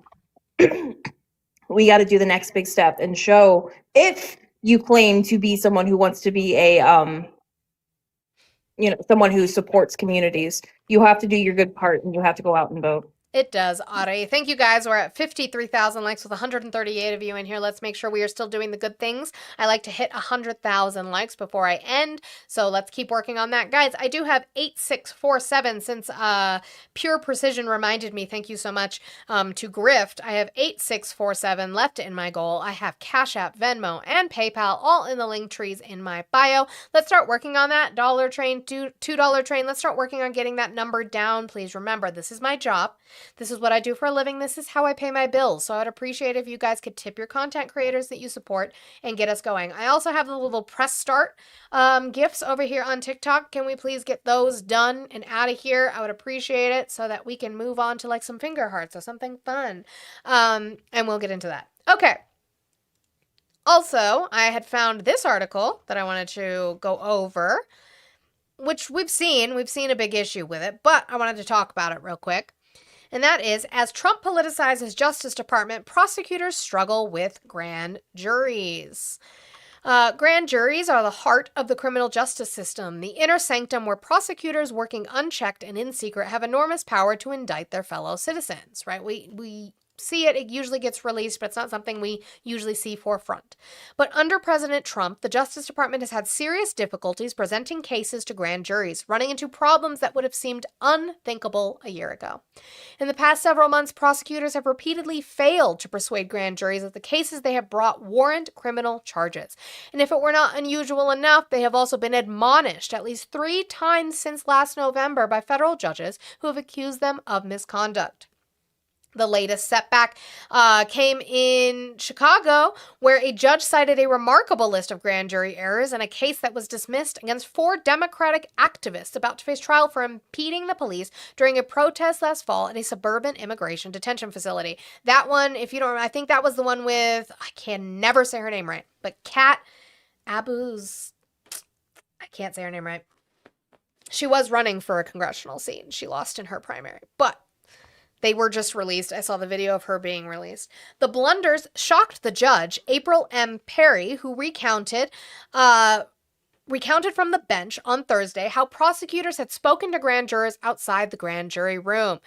We got to do the next big step and show, if you claim to be someone who wants to be a someone who supports communities, you have to do your good part and you have to go out and vote. It does, Audrey. Thank you, guys. We're at 53,000 likes with 138 of you in here. Let's make sure we are still doing the good things. I like to hit 100,000 likes before I end, so let's keep working on that. Guys, I do have 8647 since Pure Precision reminded me, thank you so much, to grift. I have 8647 left in my goal. I have Cash App, Venmo, and PayPal all in the link trees in my bio. Let's start working on that. Dollar Train, $2 Train. Let's start working on getting that number down. Please remember, this is my job. This is what I do for a living. This is how I pay my bills. So I would appreciate if you guys could tip your content creators that you support and get us going. I also have the little press start gifts over here on TikTok. Can we please get those done and out of here? I would appreciate it so that we can move on to like some finger hearts or something fun. And we'll get into that. Okay. Also, I had found this article that I wanted to go over, which we've seen a big issue with it, but I wanted to talk about it real quick. And that is, as Trump politicizes Justice Department, prosecutors struggle with grand juries. Grand juries are the heart of the criminal justice system, the inner sanctum where prosecutors working unchecked and in secret have enormous power to indict their fellow citizens, right? We see it usually gets released, but it's not something we usually see forefront. But under President Trump, the Justice Department has had serious difficulties presenting cases to grand juries, running into problems that would have seemed unthinkable a year ago. In the past several months, prosecutors have repeatedly failed to persuade grand juries that the cases they have brought warrant criminal charges. And if it were not unusual enough, they have also been admonished at least 3 times since last November by federal judges who have accused them of misconduct. The latest setback came in Chicago, where a judge cited a remarkable list of grand jury errors in a case that was dismissed against 4 Democratic activists about to face trial for impeding the police during a protest last fall at a suburban immigration detention facility. That one, if you don't remember, I think that was the one with, I can never say her name right, but Kat Abuz, I can't say her name right. She was running for a congressional seat and she lost in her primary, but they were just released. I saw the video of her being released. The blunders shocked the judge, April M. Perry, who recounted from the bench on Thursday how prosecutors had spoken to grand jurors outside the grand jury room,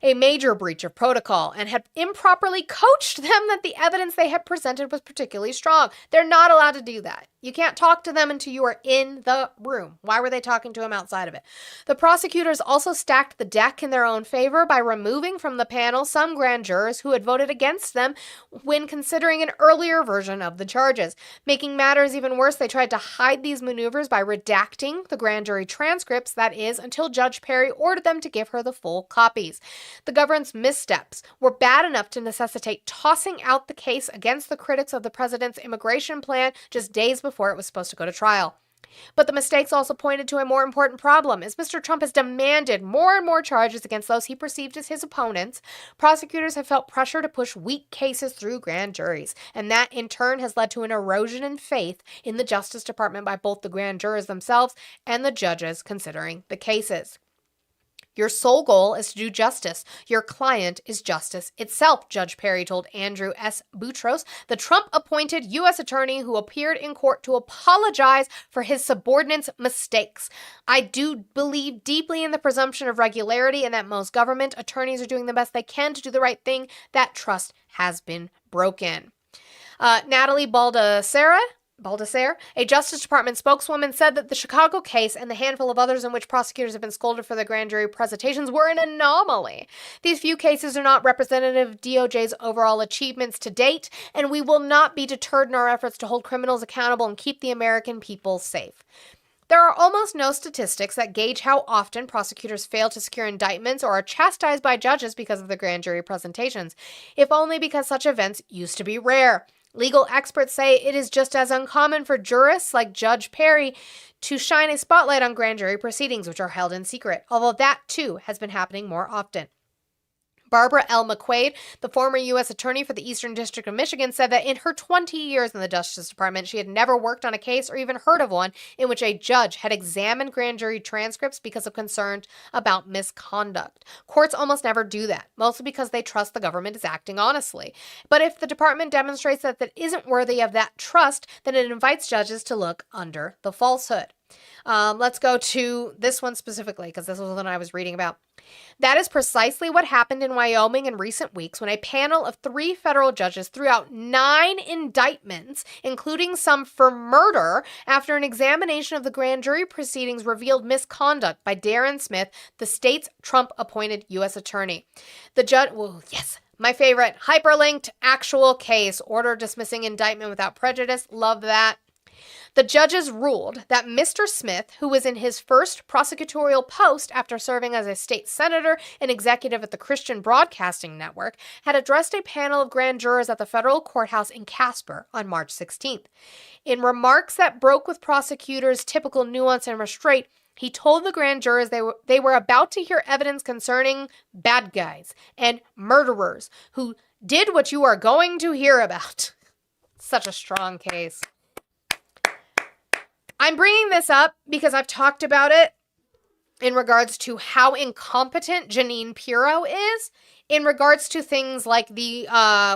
a major breach of protocol, and had improperly coached them that the evidence they had presented was particularly strong. They're not allowed to do that. You can't talk to them until you are in the room. Why were they talking to him outside of it? The prosecutors also stacked the deck in their own favor by removing from the panel some grand jurors who had voted against them when considering an earlier version of the charges. Making matters even worse, they tried to hide these maneuvers by redacting the grand jury transcripts, that is, until Judge Perry ordered them to give her the full copies. The government's missteps were bad enough to necessitate tossing out the case against the critics of the president's immigration plan just days before it was supposed to go to trial. But the mistakes also pointed to a more important problem. As Mr. Trump has demanded more and more charges against those he perceived as his opponents, prosecutors have felt pressure to push weak cases through grand juries, and that in turn has led to an erosion in faith in the Justice Department by both the grand jurors themselves and the judges considering the cases. Your sole goal is to do justice. Your client is justice itself, Judge Perry told Andrew S. Boutros, the Trump-appointed U.S. attorney who appeared in court to apologize for his subordinates' mistakes. I do believe deeply in the presumption of regularity and that most government attorneys are doing the best they can to do the right thing. That trust has been broken. Natalie Baldassare, a Justice Department spokeswoman, said that the Chicago case and the handful of others in which prosecutors have been scolded for their grand jury presentations were an anomaly. These few cases are not representative of DOJ's overall achievements to date, and we will not be deterred in our efforts to hold criminals accountable and keep the American people safe. There are almost no statistics that gauge how often prosecutors fail to secure indictments or are chastised by judges because of the grand jury presentations, if only because such events used to be rare. Legal experts say it is just as uncommon for jurists like Judge Perry to shine a spotlight on grand jury proceedings, which are held in secret, although that too has been happening more often. Barbara L. McQuaid, the former U.S. Attorney for the Eastern District of Michigan, said that in her 20 years in the Justice Department, she had never worked on a case or even heard of one in which a judge had examined grand jury transcripts because of concern about misconduct. Courts almost never do that, mostly because they trust the government is acting honestly. But if the department demonstrates that that isn't worthy of that trust, then it invites judges to look under the falsehood. Let's go to this one specifically, because this was the one I was reading about. That is precisely what happened in Wyoming in recent weeks when a panel of 3 federal judges threw out 9 indictments, including some for murder, after an examination of the grand jury proceedings revealed misconduct by Darren Smith, the state's Trump-appointed U.S. attorney. The judge, my favorite, hyperlinked actual case, order dismissing indictment without prejudice, love that. The judges ruled that Mr. Smith, who was in his first prosecutorial post after serving as a state senator and executive at the Christian Broadcasting Network, had addressed a panel of grand jurors at the federal courthouse in Casper on March 16th. In remarks that broke with prosecutors' typical nuance and restraint, he told the grand jurors they were about to hear evidence concerning bad guys and murderers who did what you are going to hear about. Such a strong case. I'm bringing this up because I've talked about it in regards to how incompetent Jeanine Pirro is in regards to things like the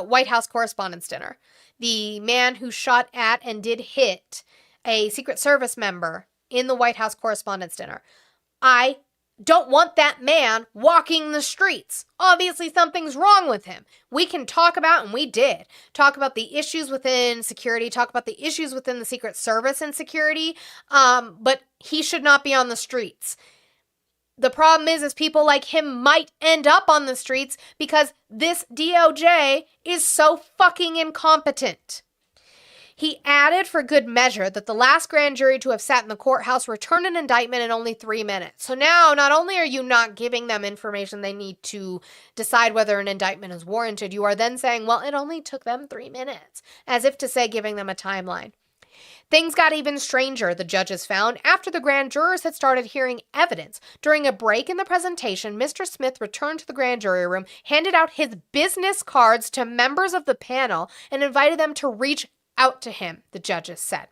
White House Correspondents' Dinner. The man who shot at and did hit a Secret Service member in the White House Correspondents' Dinner. I don't want that man walking the streets. Obviously, something's wrong with him. We can talk about, and we did, talk about the issues within security, talk about the issues within the Secret Service and security, but he should not be on the streets. The problem is people like him might end up on the streets because this DOJ is so fucking incompetent. He added for good measure that the last grand jury to have sat in the courthouse returned an indictment in only 3 minutes. So now, not only are you not giving them information they need to decide whether an indictment is warranted, you are then saying, well, it only took them 3 minutes, as if to say giving them a timeline. Things got even stranger, the judges found, after the grand jurors had started hearing evidence. During a break in the presentation, Mr. Smith returned to the grand jury room, handed out his business cards to members of the panel, and invited them to reach out to him, the judges said.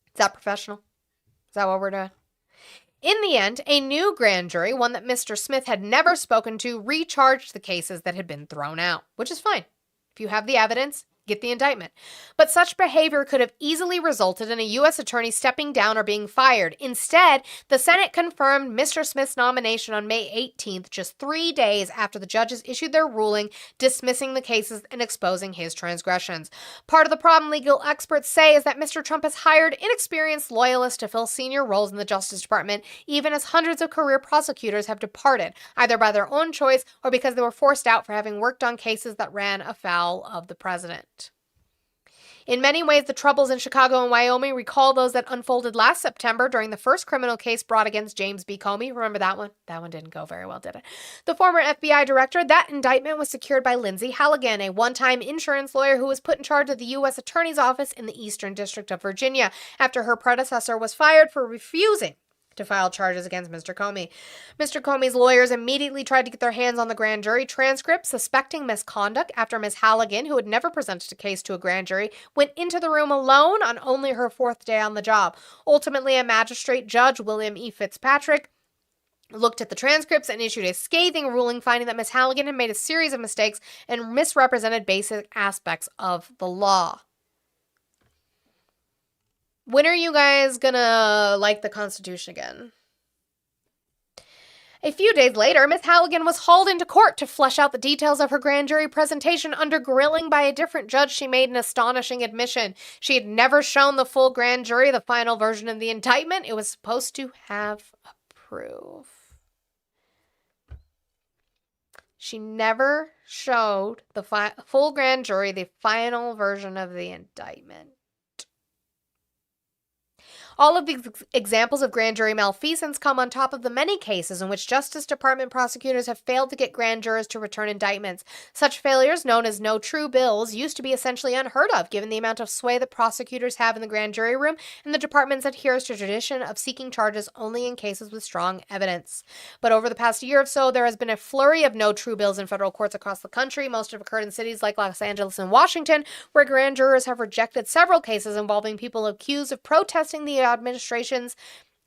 Is that professional? Is that what we're doing? In the end, a new grand jury, one that Mr. Smith had never spoken to, recharged the cases that had been thrown out, which is fine. If you have the evidence, get the indictment. But such behavior could have easily resulted in a U.S. attorney stepping down or being fired. Instead, the Senate confirmed Mr. Smith's nomination on May 18th, just 3 days after the judges issued their ruling dismissing the cases and exposing his transgressions. Part of the problem, legal experts say, is that Mr. Trump has hired inexperienced loyalists to fill senior roles in the Justice Department, even as hundreds of career prosecutors have departed, either by their own choice or because they were forced out for having worked on cases that ran afoul of the president. In many ways, the troubles in Chicago and Wyoming recall those that unfolded last September during the first criminal case brought against James B. Comey. Remember that one? That one didn't go very well, did it? The former FBI director, that indictment was secured by Lindsay Halligan, a one-time insurance lawyer who was put in charge of the U.S. Attorney's Office in the Eastern District of Virginia after her predecessor was fired for refusing to file charges against Mr. Comey. Mr. Comey's lawyers immediately tried to get their hands on the grand jury transcript, suspecting misconduct after Ms. Halligan, who had never presented a case to a grand jury, went into the room alone on only her 4th day on the job. Ultimately, a magistrate judge, William E. Fitzpatrick, looked at the transcripts and issued a scathing ruling finding that Ms. Halligan had made a series of mistakes and misrepresented basic aspects of the law. When are you guys gonna like the Constitution again? A few days later, Ms. Halligan was hauled into court to flesh out the details of her grand jury presentation. Under grilling by a different judge, she made an astonishing admission. She had never shown the full grand jury the final version of the indictment it was supposed to have approved. She never showed the full grand jury the final version of the indictment. All of these examples of grand jury malfeasance come on top of the many cases in which Justice Department prosecutors have failed to get grand jurors to return indictments. Such failures, known as no true bills, used to be essentially unheard of given the amount of sway that prosecutors have in the grand jury room, and the department adheres to a tradition of seeking charges only in cases with strong evidence. But over the past year or so, there has been a flurry of no true bills in federal courts across the country. Most have occurred in cities like Los Angeles and Washington, where grand jurors have rejected several cases involving people accused of protesting the administration's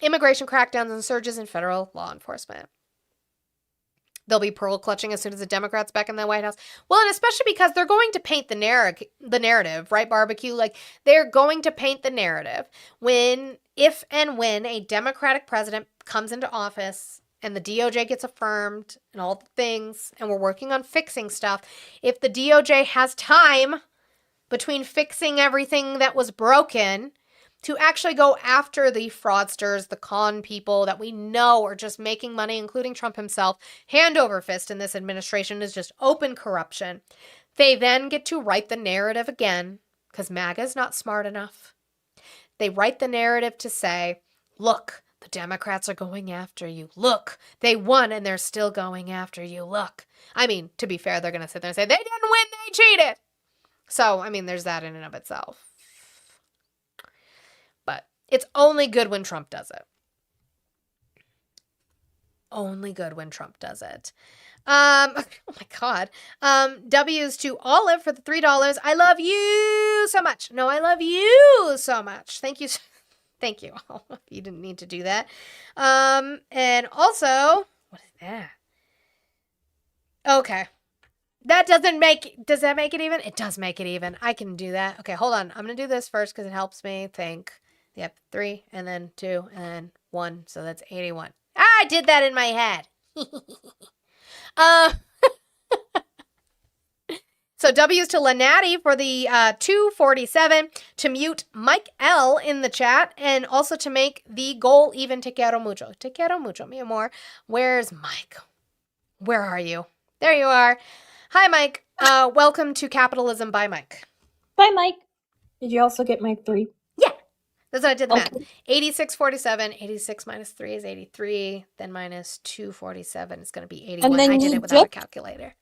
immigration crackdowns and surges in federal law enforcement. They'll be pearl clutching as soon as the Democrats back in the White House. Well, and especially because they're going to paint the narrative, right, Barbecue? Like, they're going to paint the narrative if and when a Democratic president comes into office and the DOJ gets affirmed and all the things, and we're working on fixing stuff. If the DOJ has time between fixing everything that was broken to actually go after the fraudsters, the con people that we know are just making money, including Trump himself, hand over fist in this administration is just open corruption. They then get to write the narrative again, because MAGA is not smart enough. They write the narrative to say, look, the Democrats are going after you. Look, they won and they're still going after you. Look. I mean, to be fair, they're going to sit there and say, they didn't win, they cheated. So, I mean, there's that in and of itself. It's only good when Trump does it. Only good when Trump does it. Oh my God. W's to Olive for the $3. I love you so much. No, I love you so much. Thank you. Thank you. You didn't need to do that. And also, what is that? Okay. Does that make it even? It does make it even. I can do that. Okay, hold on. I'm going to do this first because it helps me think. Yep, 3, and then 2, and then 1, so that's 81. I did that in my head. So W's to Lanati for the 247, to mute Mike L in the chat, and also to make the goal even. Te quiero mucho. Te quiero mucho, mi amor. Where's Mike? Where are you? There you are. Hi, Mike. Welcome to Capitalism by Mike. Bye, Mike. Did you also get my 3? That's what I did the math. 8647, 86 minus 3 is 83, then minus 247 is going to be 81. I did it without a calculator.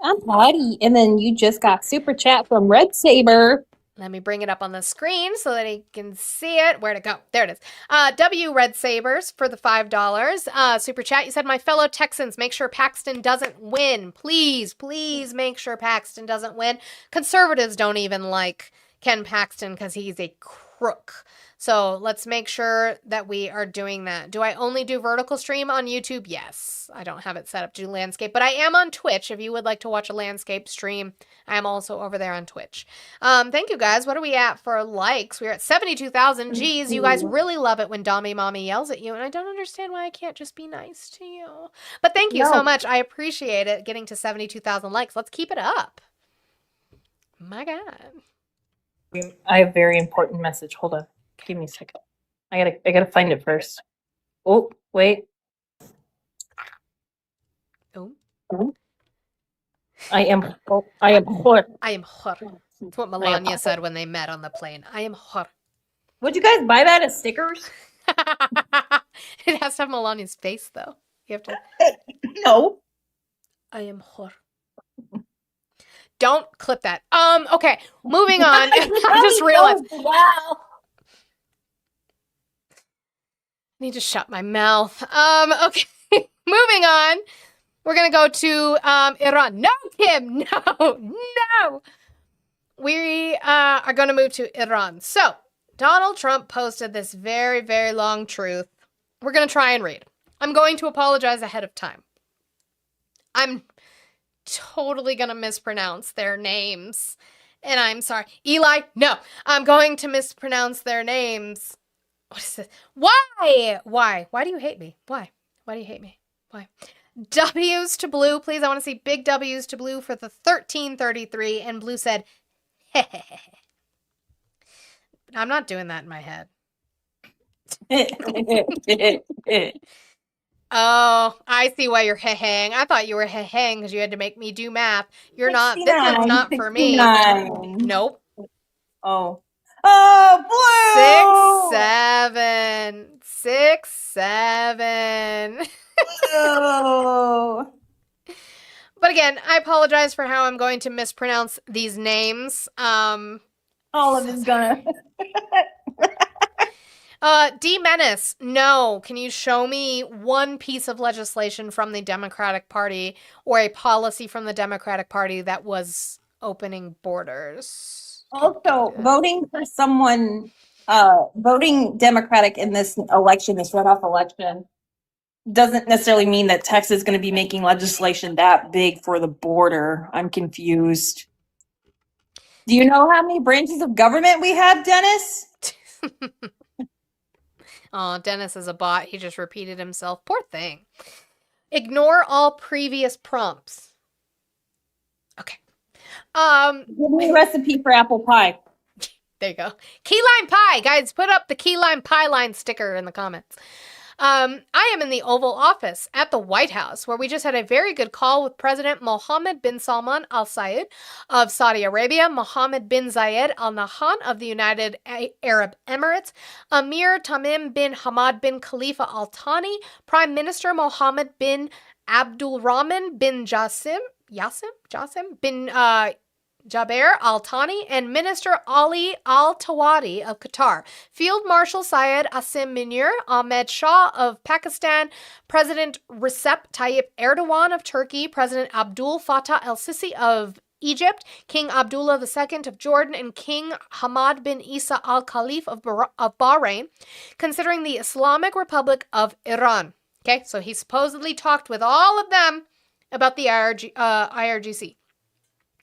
I'm haughty. And then you just got super chat from Red Saber. Let me bring it up on the screen so that he can see it. Where'd it go? There it is. W Red Sabers for the $5. Super chat. You said, my fellow Texans, make sure Paxton doesn't win. Please, please make sure Paxton doesn't win. Conservatives don't even like Ken Paxton because he's a crook. So let's make sure that we are doing that. Do I only do vertical stream on YouTube? Yes. I don't have it set up to do landscape, but I am on Twitch. If you would like to watch a landscape stream, I am also over there on Twitch. Thank you guys. What are we at for likes? We're at 72,000. Geez, you guys really love it when Dommy Mommy yells at you, and I don't understand why I can't just be nice to you. But thank you so much. I appreciate it getting to 72,000 likes. Let's keep it up. My God. I have a very important message. Hold on. Give me a second. I gotta find it first. Oh, wait. Oh. I am hot. That's what Melania said when they met on the plane. I am hot. Would you guys buy that as stickers? It has to have Melania's face, though. You have to. No. I am hot. Don't clip that. Okay, moving on. I just realized. Wow. I need to shut my mouth. Okay, moving on. We're gonna go to Iran. No, Kim, no. We are gonna move to Iran. So, Donald Trump posted this very, very long truth. We're gonna try and read. I'm going to apologize ahead of time. I'm totally gonna mispronounce their names. And I'm sorry. Eli, no. I'm going to mispronounce their names. What is this? Why? Why do you hate me? Why do you hate me? Why? W's to Blue, please. I want to see big W's to Blue for the 1333. And Blue said, hehehe. I'm not doing that in my head. Oh, I see why you're hehang. I thought you were hehang because you had to make me do math. You're not. This one's not for me. 69. Nope. Oh. Oh, Blue! 6, 7. Oh. But again, I apologize for how I'm going to mispronounce these names. Olive is gonna. D. Menace, no. Can you show me one piece of legislation from the Democratic Party or a policy from the Democratic Party that was opening borders? Also, voting for someone, voting Democratic in this election, this runoff election, doesn't necessarily mean that Texas is going to be making legislation that big for the border. I'm confused. Do you know how many branches of government we have, Dennis? Oh, Dennis is a bot. He just repeated himself. Poor thing. Ignore all previous prompts. Okay. Give me a recipe for apple pie. There you go. Key lime pie. Guys, put up the key lime pie line sticker in the comments. I am in the Oval Office at the White House, where we just had a very good call with President Mohammed bin Salman Al Sayed of Saudi Arabia, Mohammed bin Zayed Al Nahyan of the United Arab Emirates, Amir Tamim bin Hamad bin Khalifa Al Thani, Prime Minister Mohammed bin Abdul Rahman bin Jassim bin Jaber Al Thani, and Minister Ali Al Tawadi of Qatar, Field Marshal Syed Asim Munir, Ahmed Shah of Pakistan, President Recep Tayyip Erdogan of Turkey, President Abdul Fattah el-Sisi of Egypt, King Abdullah II of Jordan, and King Hamad bin Isa Al Khalif of Bahrain, considering the Islamic Republic of Iran. Okay, so he supposedly talked with all of them about the IRGC.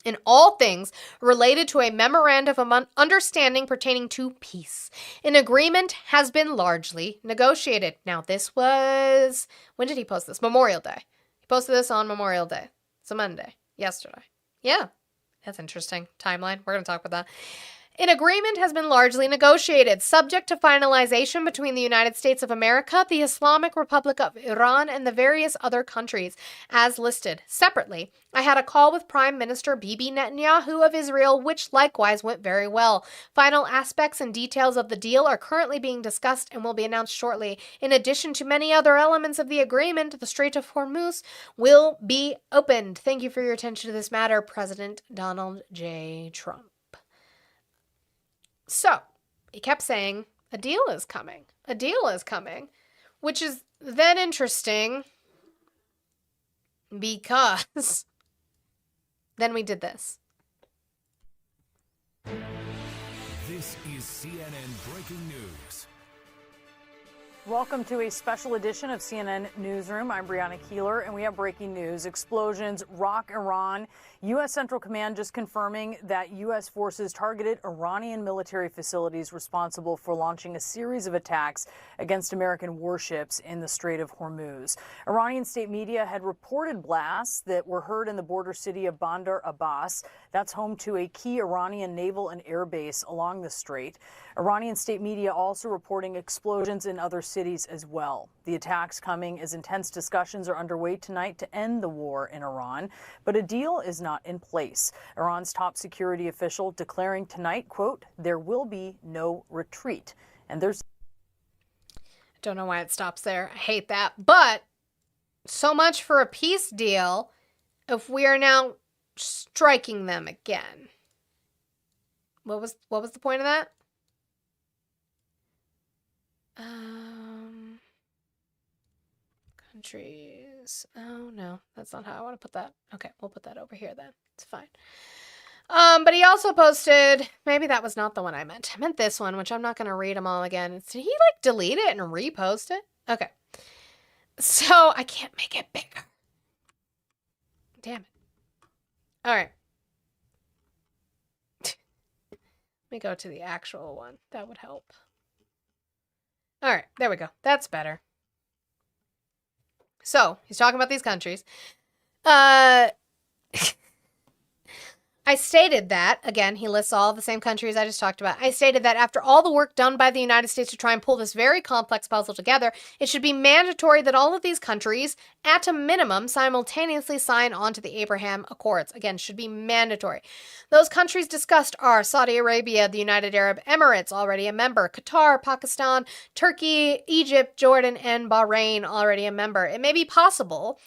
In all things related to a memorandum of understanding pertaining to peace. An agreement has been largely negotiated. Now, this was... When did he post this? Memorial Day. He posted this on Memorial Day. It's a Monday. Yesterday. Yeah. That's interesting. Timeline. We're going to talk about that. An agreement has been largely negotiated, subject to finalization between the United States of America, the Islamic Republic of Iran, and the various other countries, as listed. Separately, I had a call with Prime Minister Bibi Netanyahu of Israel, which likewise went very well. Final aspects and details of the deal are currently being discussed and will be announced shortly. In addition to many other elements of the agreement, the Strait of Hormuz will be opened. Thank you for your attention to this matter, President Donald J. Trump. So, he kept saying, a deal is coming. A deal is coming. Which is then interesting because then we did this. This is CNN Breaking News. Welcome to a special edition of CNN Newsroom. I'm Brianna Keeler, and we have breaking news. Explosions rock Iran. U.S. Central Command just confirming that U.S. forces targeted Iranian military facilities responsible for launching a series of attacks against American warships in the Strait of Hormuz. Iranian state media had reported blasts that were heard in the border city of Bandar Abbas. That's home to a key Iranian naval and air base along the strait. Iranian state media also reporting explosions in other cities as well. The attacks coming as intense discussions are underway tonight to end the war in Iran, but a deal is not in place. Iran's top security official declaring tonight, quote, "There will be no retreat." And there's Don't know why it stops there. I hate that. But so much for a peace deal if we are now striking them again. What was the point of that? Countries. Oh no, that's not how I want to put that. Okay, we'll put that over here then. It's fine. But he also posted, maybe that was not the one I meant. I meant this one, which I'm not going to read them all again. Did he like delete it and repost it? Okay. So I can't make it bigger. Damn it. All right. Let me go to the actual one. That would help. All right, there we go. That's better. So he's talking about these countries. I stated that, again, he lists all the same countries I just talked about. I stated that after all the work done by the United States to try and pull this very complex puzzle together, it should be mandatory that all of these countries, at a minimum, simultaneously sign on to the Abraham Accords. Again, should be mandatory. Those countries discussed are Saudi Arabia, the United Arab Emirates, already a member, Qatar, Pakistan, Turkey, Egypt, Jordan, and Bahrain, already a member. It may be possible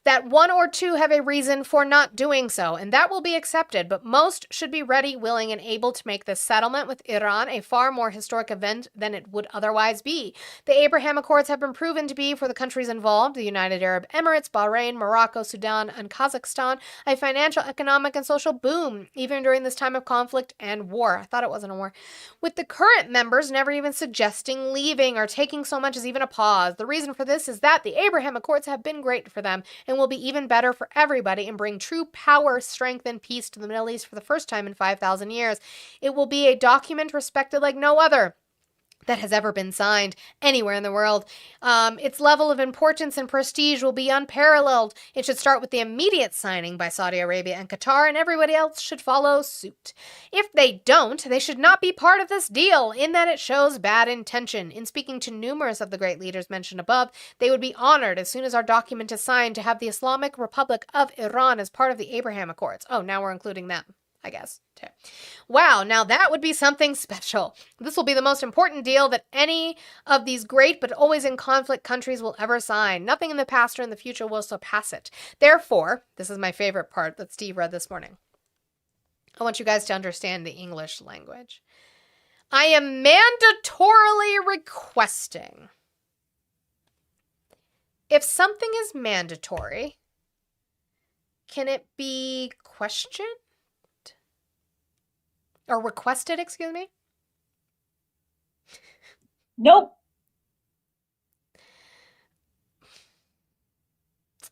that one or two have a reason for not doing so, and that will be accepted, but most should be ready, willing, and able to make this settlement with Iran a far more historic event than it would otherwise be. The Abraham Accords have been proven to be, for the countries involved, the United Arab Emirates, Bahrain, Morocco, Sudan, and Kazakhstan, a financial, economic, and social boom, even during this time of conflict and war. I thought it wasn't a war. With the current members never even suggesting leaving or taking so much as even a pause. The reason for this is that the Abraham Accords have been great for them, and will be even better for everybody and bring true power, strength, and peace to the Middle East for the first time in 5,000 years. It will be a document respected like no other that has ever been signed anywhere in the world. Its level of importance and prestige will be unparalleled. It should start with the immediate signing by Saudi Arabia and Qatar, and everybody else should follow suit. If they don't, they should not be part of this deal, in that it shows bad intention. In speaking to numerous of the great leaders mentioned above, they would be honored, as soon as our document is signed, to have the Islamic Republic of Iran as part of the Abraham Accords. Oh, now we're including them, I guess, too. Wow, now that would be something special. This will be the most important deal that any of these great but always in conflict countries will ever sign. Nothing in the past or in the future will surpass it. Therefore, this is my favorite part that Steve read this morning. I want you guys to understand the English language. I am mandatorily requesting. If something is mandatory, can it be questioned? Or requested, excuse me? Nope.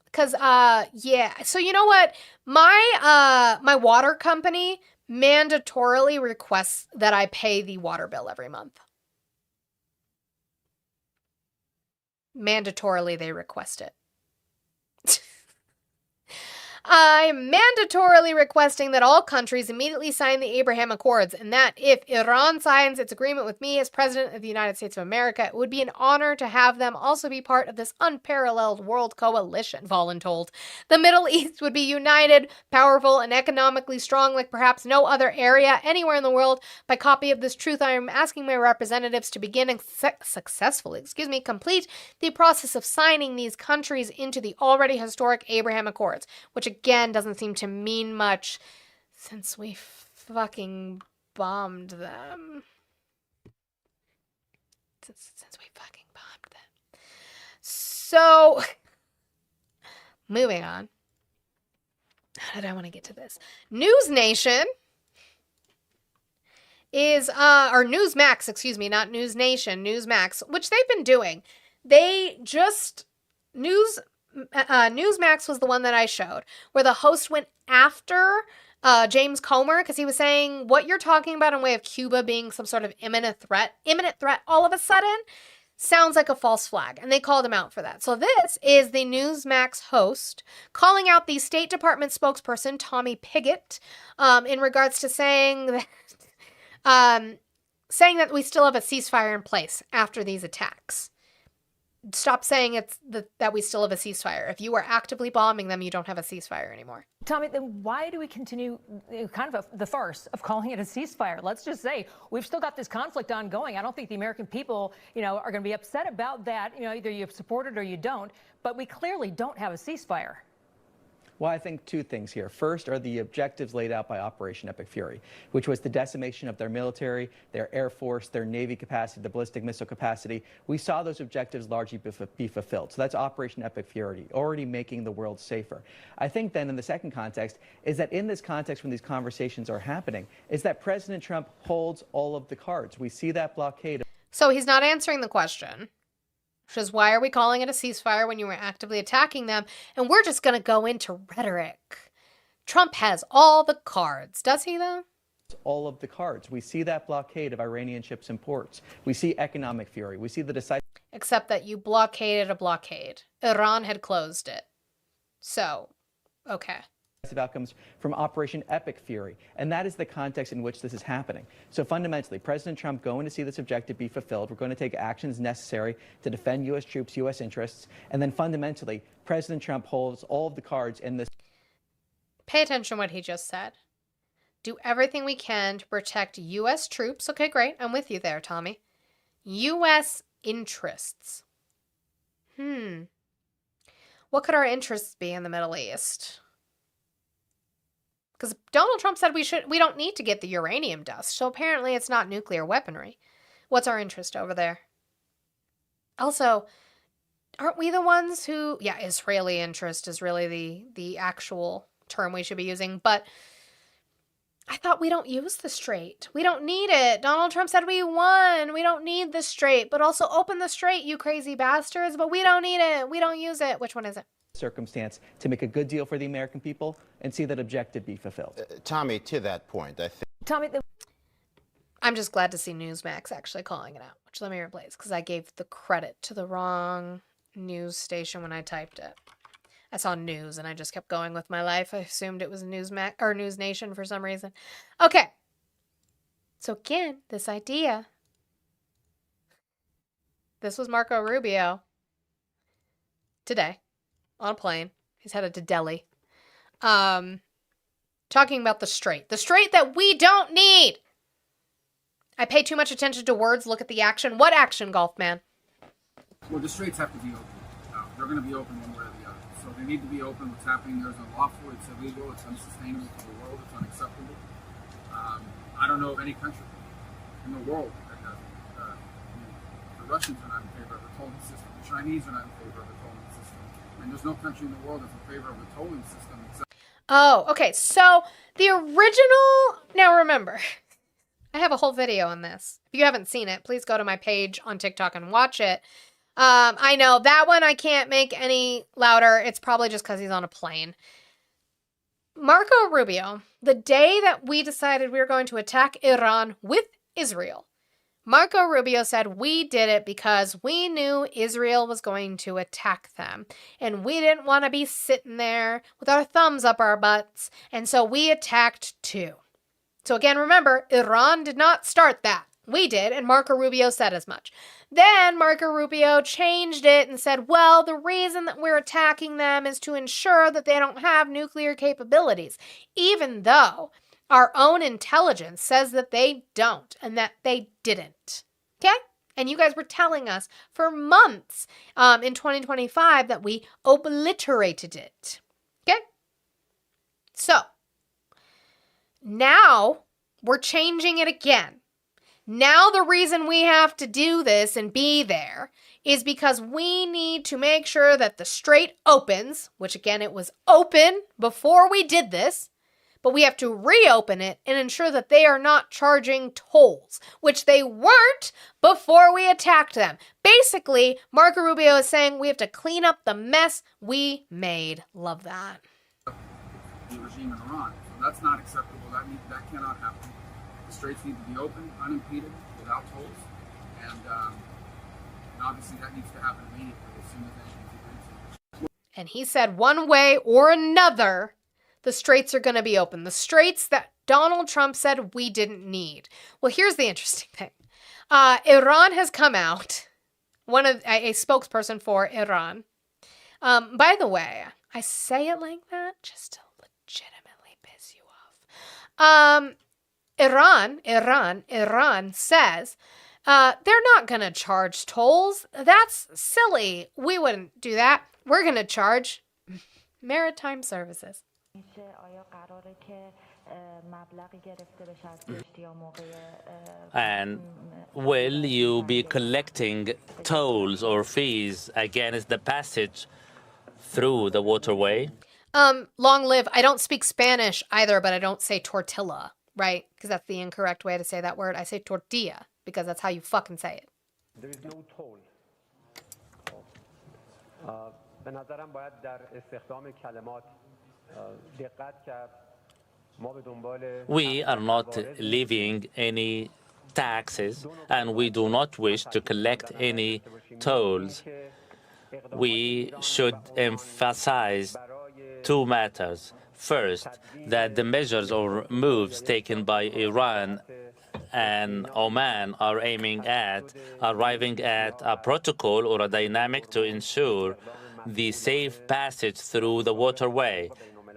Because, yeah. So you know what? My water company mandatorily requests that I pay the water bill every month. Mandatorily, they request it. I'm mandatorily requesting that all countries immediately sign the Abraham Accords, and that if Iran signs its agreement with me as President of the United States of America, it would be an honor to have them also be part of this unparalleled world coalition, voluntold. The Middle East would be united, powerful, and economically strong like perhaps no other area anywhere in the world. By copy of this truth, I am asking my representatives to begin and successfully, complete the process of signing these countries into the already historic Abraham Accords, which again doesn't seem to mean much since we fucking bombed them. Since we fucking bombed them. So, moving on. How did I want to get to this? News Nation is, or Newsmax, excuse me, not News Nation, Newsmax, which they've been doing. They just, Newsmax was the one that I showed, where the host went after James Comer, because he was saying, what you're talking about in way of Cuba being some sort of imminent threat all of a sudden sounds like a false flag, and they called him out for that. So this is the Newsmax host calling out the State Department spokesperson, Tommy Pigott, in regards to saying that we still have a ceasefire in place after these attacks. Stop saying that we still have a ceasefire. If you are actively bombing them, you don't have a ceasefire anymore. Tommy, then why do we continue kind of the farce of calling it a ceasefire? Let's just say we've still got this conflict ongoing. I don't think the American people, are going to be upset about that. Either you support it or you don't. But we clearly don't have a ceasefire. Well, I think two things here. First are the objectives laid out by Operation Epic Fury, which was the decimation of their military, their air force, their Navy capacity, the ballistic missile capacity. We saw those objectives largely be fulfilled. So that's Operation Epic Fury, already making the world safer. I think then in the second context is that in this context when these conversations are happening, is that President Trump holds all of the cards. We see that blockade. So he's not answering the question. Which is, why are we calling it a ceasefire when you were actively attacking them? And we're just going to go into rhetoric. Trump has all the cards. Does he, though? All of the cards. We see that blockade of Iranian ships and ports. We see economic fury. We see the decisive... Except that you blockaded a blockade. Iran had closed it. So, okay. Outcomes from Operation Epic Fury, and that is the context in which this is happening. So fundamentally, President Trump going to see this objective be fulfilled. We're going to take actions necessary to defend U.S. troops, U.S. interests, and then fundamentally, President Trump holds all of the cards in this. Pay attention to what he just said. Do everything we can to protect U.S. troops. Okay, great. I'm with you there, Tommy. U.S. interests. What could our interests be in the Middle East? Because Donald Trump said we don't need to get the uranium dust, so apparently it's not nuclear weaponry. What's our interest over there? Also, aren't we the ones who... Yeah, Israeli interest is really the actual term we should be using, but I thought we don't use the Strait. We don't need it. Donald Trump said we won. We don't need the Strait, but also open the Strait, you crazy bastards, but we don't need it. We don't use it. Which one is it? Circumstance to make a good deal for the American people and see that objective be fulfilled. Tommy, to that point, I think... Tommy, I'm just glad to see Newsmax actually calling it out, which let me replace, because I gave the credit to the wrong news station when I typed it. I saw news and I just kept going with my life. I assumed it was Newsmax or News Nation for some reason. Okay. So again, this idea. This was Marco Rubio today. On a plane. He's headed to Delhi. Talking about the Strait. The Strait that we don't need. I pay too much attention to words. Look at the action. What action, Golf Man? Well, the Straits have to be open. They're going to be open one way or the other. So they need to be open. What's happening there is unlawful. It's illegal. It's unsustainable for the world. It's unacceptable. I don't know of any country in the world that does it. The Russians are not in favor of a tolling system. The Chinese are not in favor of a tolling system. And there's no country in the world that's in favor of a tolling system. Oh, okay. So the original... Now remember, I have a whole video on this. If you haven't seen it, please go to my page on TikTok and watch it. I know that one I can't make any louder. It's probably just because he's on a plane. Marco Rubio, the day that we decided we were going to attack Iran with Israel, Marco Rubio said we did it because we knew Israel was going to attack them. And we didn't want to be sitting there with our thumbs up our butts. And so we attacked too. So again, remember, Iran did not start that. We did, and Marco Rubio said as much. Then Marco Rubio changed it and said, well, the reason that we're attacking them is to ensure that they don't have nuclear capabilities, even though our own intelligence says that they don't and that they didn't. Okay? And you guys were telling us for months in 2025 that we obliterated it. Okay? So, now we're changing it again. Now the reason we have to do this and be there is because we need to make sure that the Strait opens, which again, it was open before we did this, but we have to reopen it and ensure that they are not charging tolls, which they weren't before we attacked them. Basically, Marco Rubio is saying we have to clean up the mess we made. Love that. The regime in Iran. So that's not acceptable. That cannot happen. The Straits need to be open, unimpeded, without tolls. And And obviously that needs to happen immediately as soon as anything's agreed to. And he said one way or another, the straits are going to be open. The straits that Donald Trump said we didn't need. Well, here's the interesting thing. Iran has come out, a spokesperson for Iran. By the way, I say it like that just to legitimately piss you off. Iran says they're not going to charge tolls. That's silly. We wouldn't do that. We're going to charge maritime services. And will you be collecting tolls or fees against the passage through the waterway? Long live. I don't speak Spanish either, but I don't say tortilla, right? Because that's the incorrect way to say that word. I say tortilla because that's how you fucking say it. There is no toll. به نظرم باید در استخدام کلمات دقت کرد. We are not levying any taxes, and we do not wish to collect any tolls. We should emphasize two matters. First, that the measures or moves taken by Iran and Oman are aiming at arriving at a protocol or a dynamic to ensure the safe passage through the waterway.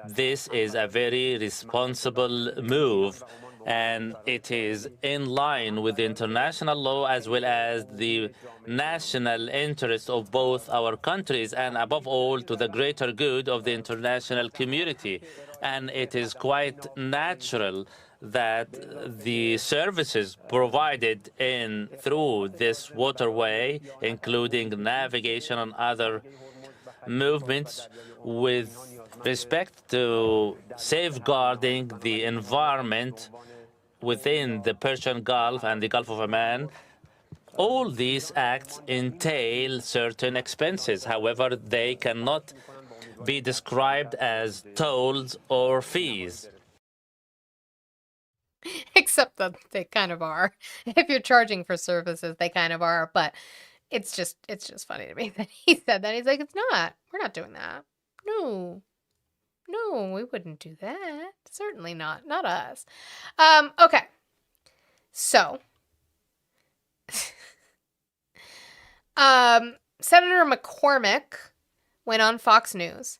This is a very responsible move, and it is in line with international law as well as the national interest of both our countries and, above all, to the greater good of the international community. And it is quite natural that the services provided through this waterway, including navigation and other movements, with respect to safeguarding the environment within the Persian Gulf and the Gulf of Oman, all these acts entail certain expenses. However, they cannot be described as tolls or fees. Except that they kind of are. If you're charging for services, they kind of are. But it's just funny to me that he said that. He's like, it's not. We're not doing that. No, we wouldn't do that. Certainly not. Not us. Okay. So, Senator McCormick went on Fox News,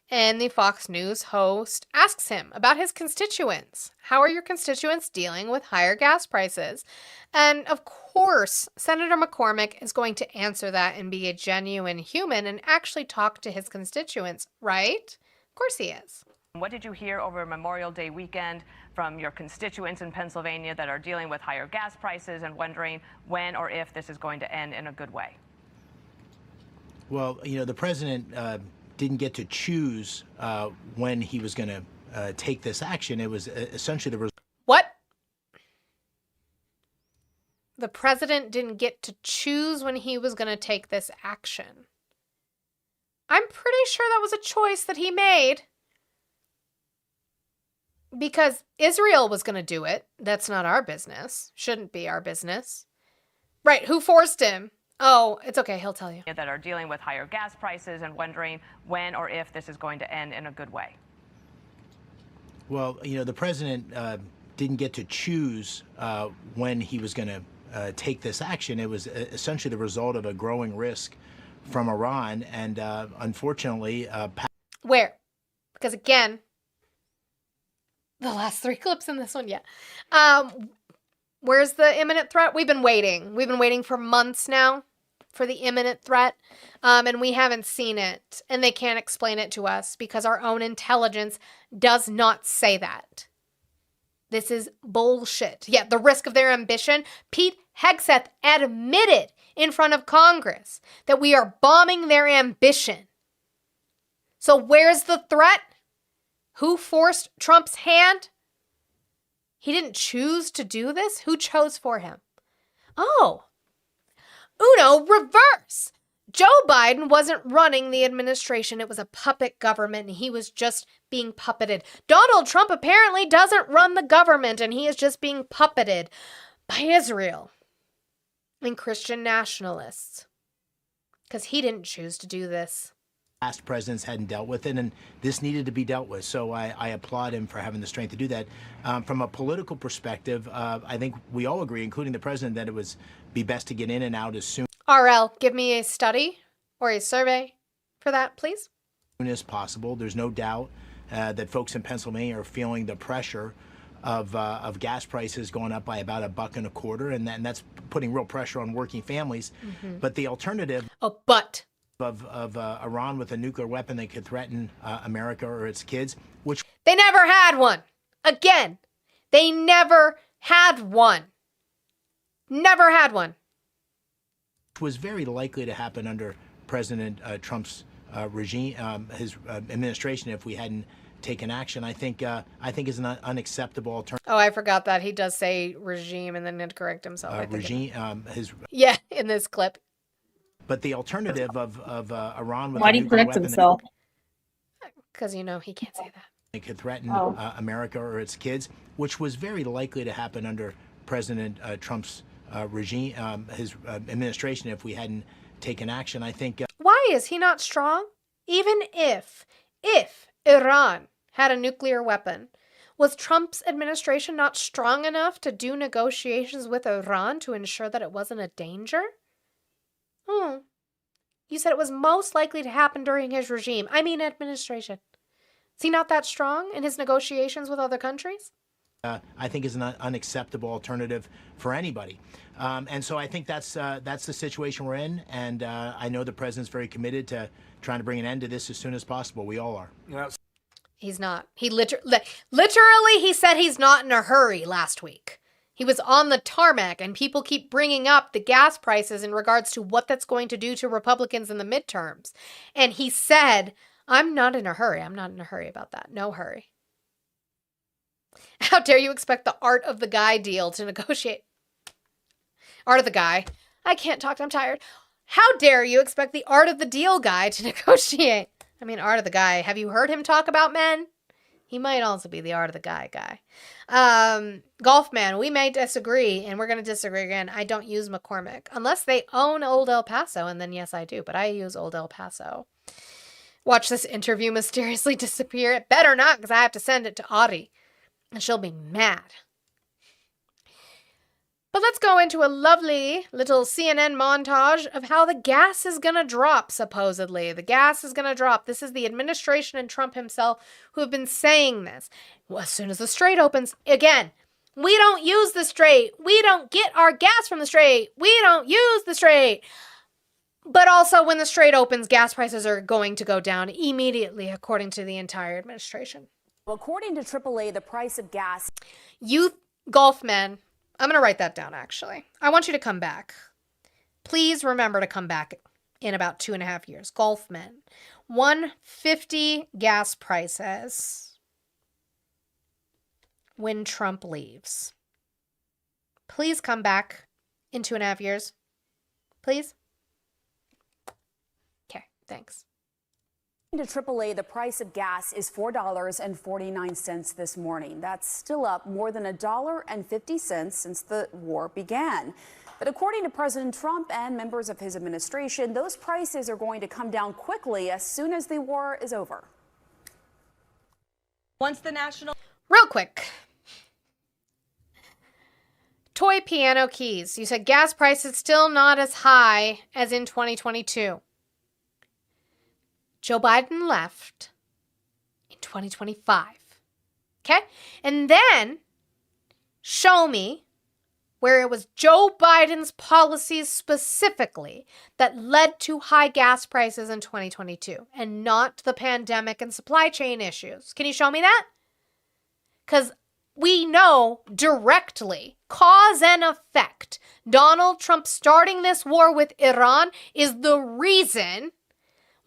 and the Fox News host asks him about his constituents. How are your constituents dealing with higher gas prices? And of course, Senator McCormick is going to answer that and be a genuine human and actually talk to his constituents, right? Of course he is. What did you hear over Memorial Day weekend from your constituents in Pennsylvania that are dealing with higher gas prices and wondering when or if this is going to end in a good way? Well, you know, the president didn't get to choose when he was going to take this action. It was essentially the result. What? The president didn't get to choose when he was going to take this action. I'm pretty sure that was a choice that he made. Because Israel was going to do it. That's not our business. Shouldn't be our business. Right, who forced him? Oh, it's okay, he'll tell you. That are dealing with higher gas prices and wondering when or if this is going to end in a good way. Well, you know, the president didn't get to choose when he was going to take this action. It was essentially the result of a growing risk from Iran. And unfortunately... Where? Because again, the last three clips in this one, yeah. Where's the imminent threat? We've been waiting. We've been waiting for months now for the imminent threat, and we haven't seen it. And they can't explain it to us because our own intelligence does not say that. This is bullshit. Yeah, the risk of their ambition. Pete Hegseth admitted in front of Congress that we are bombing their ambition. So where's the threat? Who forced Trump's hand? He didn't choose to do this? Who chose for him? Oh, Uno reverse. Joe Biden wasn't running the administration. It was a puppet government, and he was just being puppeted. Donald Trump apparently doesn't run the government, and he is just being puppeted by Israel and Christian nationalists. because he didn't choose to do this. Past presidents hadn't dealt with it, and this needed to be dealt with. So I applaud him for having the strength to do that. From a political perspective, I think we all agree, including the president, that it would be best to get in and out as soon RL, give me a study or a survey for that, please. as possible. There's no doubt that folks in Pennsylvania are feeling the pressure of gas prices going up by about $1.25, and that's putting real pressure on working families. Mm-hmm. But the alternative of Iran with a nuclear weapon that could threaten America or its kids, which they never had one. Again, they never had one. Never had one. was very likely to happen under President Trump's regime, his administration, if we hadn't taken action. I think is an unacceptable alternative. Oh, I forgot that. He does say regime and then to correct himself. I think Regime, yeah, in this clip. But the alternative of Iran with Why a do you nuclear correct weapon himself? Because, he can't say that. that could threaten Oh. America or its kids, which was very likely to happen under President Trump's regime, his administration, if we hadn't taken action. I think. Why is he not strong? Even if Iran had a nuclear weapon, was Trump's administration not strong enough to do negotiations with Iran to ensure that it wasn't a danger? You said it was most likely to happen during his regime. I mean administration. Is he not that strong in his negotiations with other countries? I think is an unacceptable alternative for anybody. And so I think that's the situation we're in. And I know the president's very committed to trying to bring an end to this as soon as possible. We all are. He's not. He literally he said he's not in a hurry last week. He was on the tarmac, and people keep bringing up the gas prices in regards to what that's going to do to Republicans in the midterms. And he said, I'm not in a hurry. I'm not in a hurry about that. No hurry. How dare you expect the art of the guy deal to negotiate? Art of the guy. I can't talk. I'm tired. How dare you expect the art of the deal guy to negotiate? I mean, art of the guy. Have you heard him talk about men? He might also be the art of the guy. Golf man, we may disagree, and we're going to disagree again. I don't use McCormick. Unless they own Old El Paso, and then yes, I do. But I use Old El Paso. Watch this interview mysteriously disappear. It better not, because I have to send it to Audie. And she'll be mad. But let's go into a lovely little CNN montage of how the gas is going to drop, supposedly. The gas is going to drop. This is the administration and Trump himself who have been saying this. Well, as soon as the Strait opens, again, we don't use the Strait. We don't get our gas from the Strait. We don't use the Strait. But also when the Strait opens, gas prices are going to go down immediately, according to the entire administration. According to AAA, the price of gas... You golf men... I'm going to write that down, actually. I want you to come back. Please remember to come back in about 2.5 years. Golf men. 150 gas prices when Trump leaves. Please come back in 2.5 years. Please? Okay, thanks. To AAA, the price of gas is $4.49 this morning. That's still up more than $1.50 since the war began. But according to President Trump and members of his administration, those prices are going to come down quickly as soon as the war is over. Once the national... Real quick. Toy piano keys. You said gas prices still not as high as in 2022. Joe Biden left in 2025. Okay? And then show me where it was Joe Biden's policies specifically that led to high gas prices in 2022 and not the pandemic and supply chain issues. Can you show me that? Because we know directly, cause and effect, Donald Trump starting this war with Iran is the reason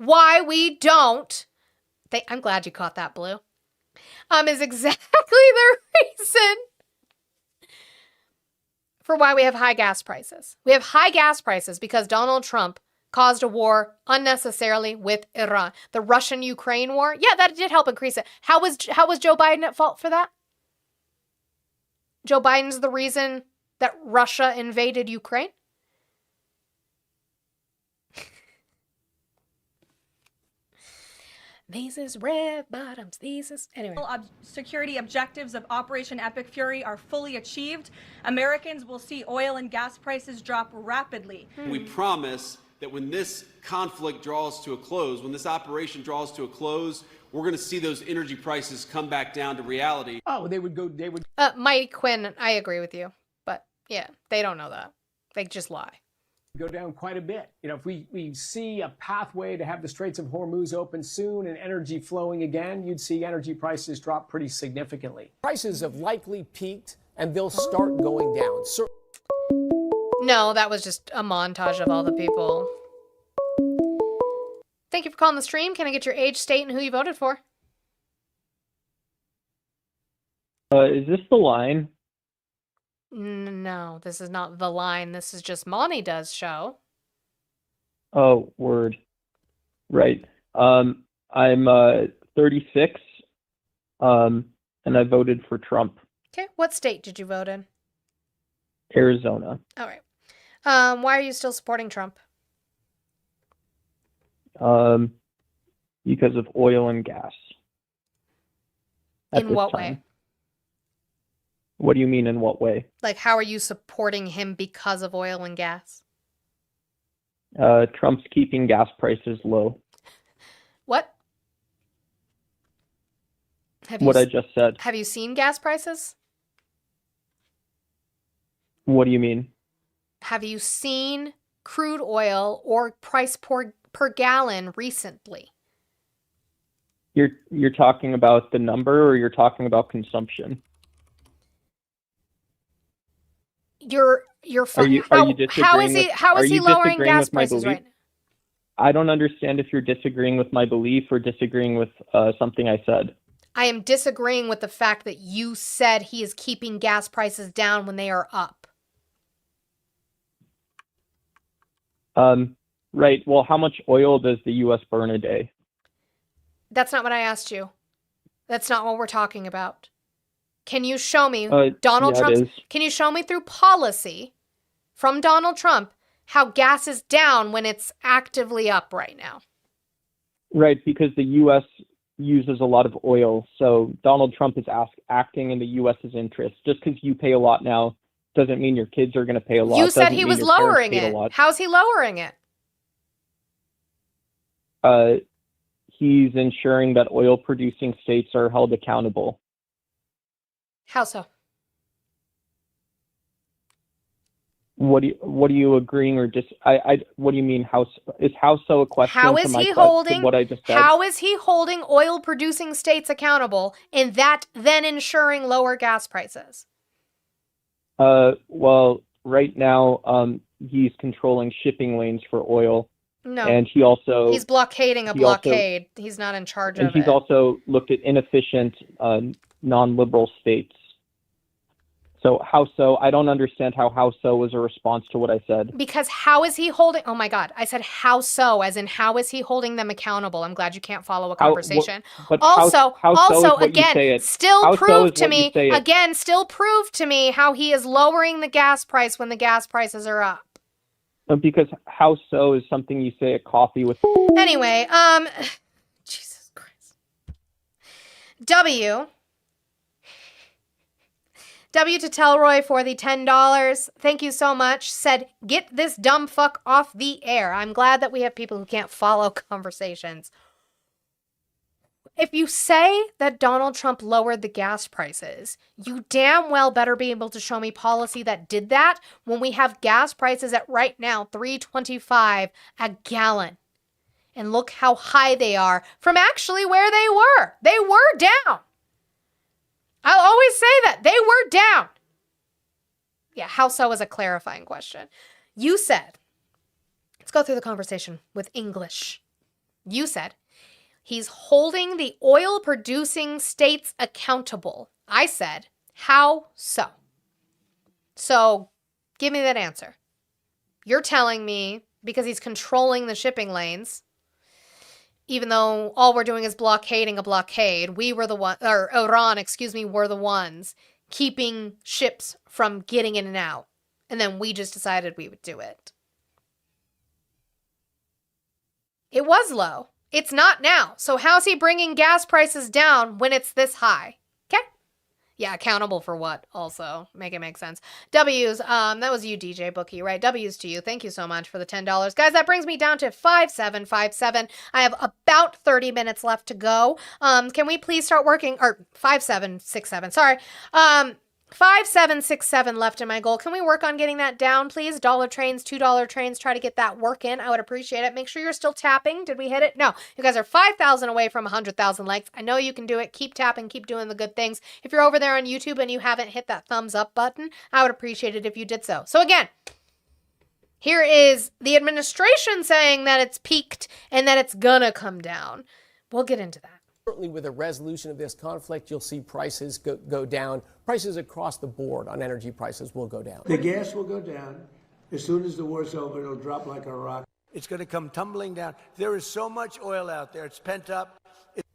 why we don't, I'm glad you caught that, Blue, is exactly the reason for why we have high gas prices. We have high gas prices because Donald Trump caused a war unnecessarily with Iran. The Russian-Ukraine war, yeah, that did help increase it. How was Joe Biden at fault for that? Joe Biden's the reason that Russia invaded Ukraine? These red bottoms. Anyway. Security objectives of Operation Epic Fury are fully achieved. Americans will see oil and gas prices drop rapidly. We promise that when this conflict draws to a close, when this operation draws to a close, we're going to see those energy prices come back down to reality. Oh, they would. Mike Quinn, I agree with you. But yeah, they don't know that. They just lie. Go down quite a bit. If we see a pathway to have the Straits of Hormuz open soon and energy flowing again, you'd see energy prices drop pretty significantly. Prices have likely peaked and they'll start going down. No, that was just a montage of all the people. Thank you for calling the stream. Can I get your age, state, and who you voted for? Is this the line? No, this is not the line. This is just Monty Does show. Oh, word. Right. I'm 36, and I voted for Trump. Okay, what state did you vote in? Arizona. All right. Why are you still supporting Trump? Because of oil and gas. In what way? What do you mean in what way? Like, how are you supporting him because of oil and gas? Trump's keeping gas prices low. What? I just said. Have you seen gas prices? What do you mean? Have you seen crude oil or price per gallon recently? You're talking about the number, or you're talking about consumption? You're Are you disagreeing how is he lowering gas prices right now? I don't understand if you're disagreeing with my belief or disagreeing with something I said. I am disagreeing with the fact that you said he is keeping gas prices down when they are up. Right. Well, how much oil does the U.S. burn a day? That's not what I asked you. That's not what we're talking about. Can you show me Donald Trump? Can you show me through policy from Donald Trump how gas is down when it's actively up right now? Right, because the U.S. uses a lot of oil, so Donald Trump is acting in the U.S.'s interest. Just because you pay a lot now doesn't mean your kids are going to pay a lot. You said he was lowering it. How's he lowering it? He's ensuring that oil-producing states are held accountable. How so? What do you agreeing or what do you mean? How is so a question? How is he holding what I just said? How is he holding oil-producing states accountable, and that then ensuring lower gas prices? Well, right now, he's controlling shipping lanes for oil. No. And he's blockading a blockade. He's not in charge of it. And he's also looked at inefficient, non-liberal states. So how so? I don't understand how so was a response to what I said. Because how is he holding? Oh my God. I said how so, as in how is he holding them accountable? I'm glad you can't follow a conversation. Also, again, still prove to me how he is lowering the gas price when the gas prices are up. Because how so is something you say at coffee with. Anyway, Jesus Christ. W to Telroy for the $10. Thank you so much. Said, get this dumb fuck off the air. I'm glad that we have people who can't follow conversations. If you say that Donald Trump lowered the gas prices, you damn well better be able to show me policy that did that when we have gas prices at right now $3.25 a gallon. And look how high they are from actually where they were. They were down. I'll always say that. They were down. Yeah, how so is a clarifying question. You said, let's go through the conversation with English. You said, he's holding the oil-producing states accountable. I said, how so? So, give me that answer. You're telling me because he's controlling the shipping lanes, even though all we're doing is blockading a blockade, we were the one, or Iran, were the ones keeping ships from getting in and out. And then we just decided we would do it. It was low. It's not now. So how's he bringing gas prices down when it's this high? Okay. Yeah, accountable for what also. Make it make sense. W's, that was you, DJ Bookie, right? W's to you. Thank you so much for the $10. Guys, that brings me down to 5757. I have about 30 minutes left to go. Can we please start working, or 5767, sorry. 5767 left in my goal. Can we work on getting that down, please? $1 trains, $2 trains, try to get that work in. I would appreciate it. Make sure you're still tapping. Did we hit it? No. You guys are 5,000 away from 100,000 likes. I know you can do it. Keep tapping. Keep doing the good things. If you're over there on YouTube and you haven't hit that thumbs up button, I would appreciate it if you did so. So again, here is the administration saying that it's peaked and that it's gonna come down. We'll get into that. Certainly with a resolution of this conflict, you'll see prices go down. Prices across the board on energy prices will go down. The gas will go down. As soon as the war's over, it'll drop like a rock. It's going to come tumbling down. There is so much oil out there. It's pent up. It's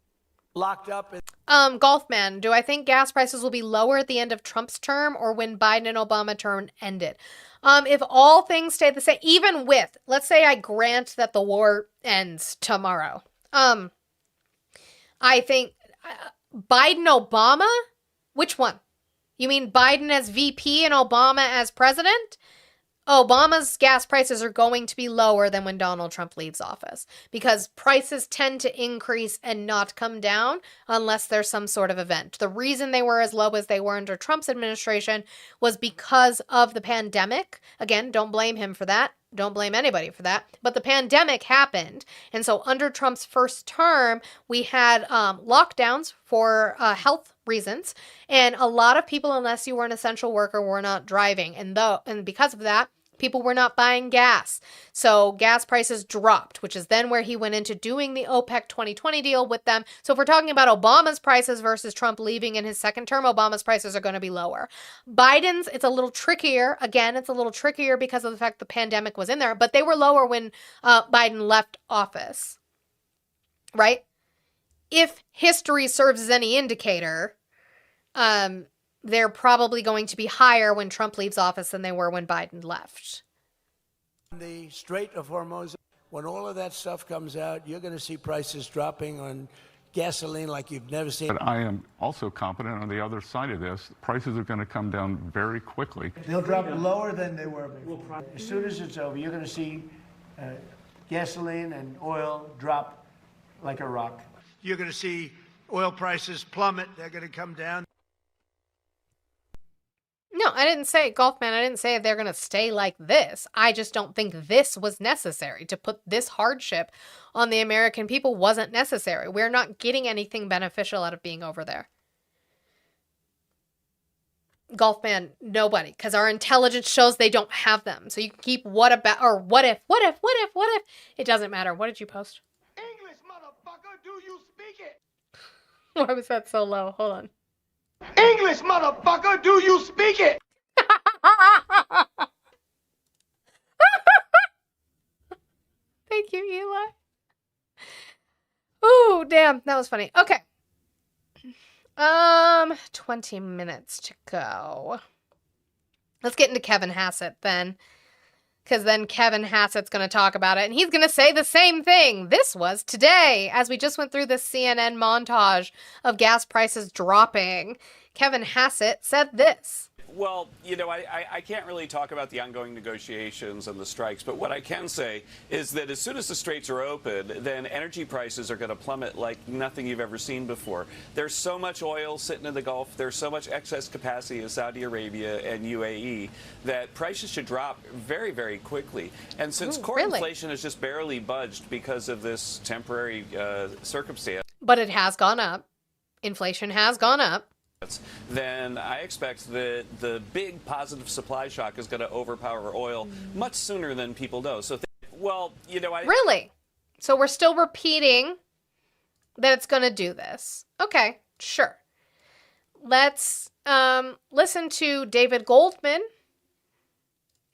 locked up. Golfman, do I think gas prices will be lower at the end of Trump's term or when Biden and Obama term ended? If all things stay the same, even with, let's say I grant that the war ends tomorrow. I think Biden, Obama, which one? You mean Biden as VP and Obama as president? Obama's gas prices are going to be lower than when Donald Trump leaves office because prices tend to increase and not come down unless there's some sort of event. The reason they were as low as they were under Trump's administration was because of the pandemic. Again, don't blame him for that. Don't blame anybody for that. But the pandemic happened. And so under Trump's first term, we had lockdowns for health reasons. And a lot of people, unless you were an essential worker, were not driving. And because of that, people were not buying gas. So gas prices dropped, which is then where he went into doing the OPEC 2020 deal with them. So if we're talking about Obama's prices versus Trump leaving in his second term, Obama's prices are going to be lower. Biden's, it's a little trickier. Again, it's a little trickier because of the fact the pandemic was in there, but they were lower when Biden left office, right? If history serves as any indicator, they're probably going to be higher when Trump leaves office than they were when Biden left. The Strait of Hormuz, when all of that stuff comes out, you're going to see prices dropping on gasoline like you've never seen. But I am also confident on the other side of this, prices are going to come down very quickly. They'll drop lower than they were before. As soon as it's over, you're going to see gasoline and oil drop like a rock. You're going to see oil prices plummet. They're going to come down. No, I didn't say, Golfman, I didn't say they're going to stay like this. I just don't think this was necessary. To put this hardship on the American people wasn't necessary. We're not getting anything beneficial out of being over there. Golfman, nobody, because our intelligence shows they don't have them. So you can keep what about, or what if. It doesn't matter. What did you post? English, motherfucker, do you speak it? Why was that so low? Hold on. English, motherfucker, do you speak it? Thank you, Eli. Oh, damn. That was funny. Okay. 20 minutes to go. Let's get into Kevin Hassett then. Because then Kevin Hassett's going to talk about it, and he's going to say the same thing. This was today, as we just went through this CNN montage of gas prices dropping. Kevin Hassett said this. Well, you know, I can't really talk about the ongoing negotiations and the strikes, but what I can say is that as soon as the straits are open, then energy prices are going to plummet like nothing you've ever seen before. There's so much oil sitting in the Gulf, there's so much excess capacity in Saudi Arabia and UAE that prices should drop very, very quickly. And since core inflation has just barely budged because of this temporary circumstance. But it has gone up. Inflation has gone up. Then I expect that the big positive supply shock is going to overpower oil much sooner than people know. So, well, you know, Really? So we're still repeating that it's going to do this. Okay, sure. Let's listen to David Goldman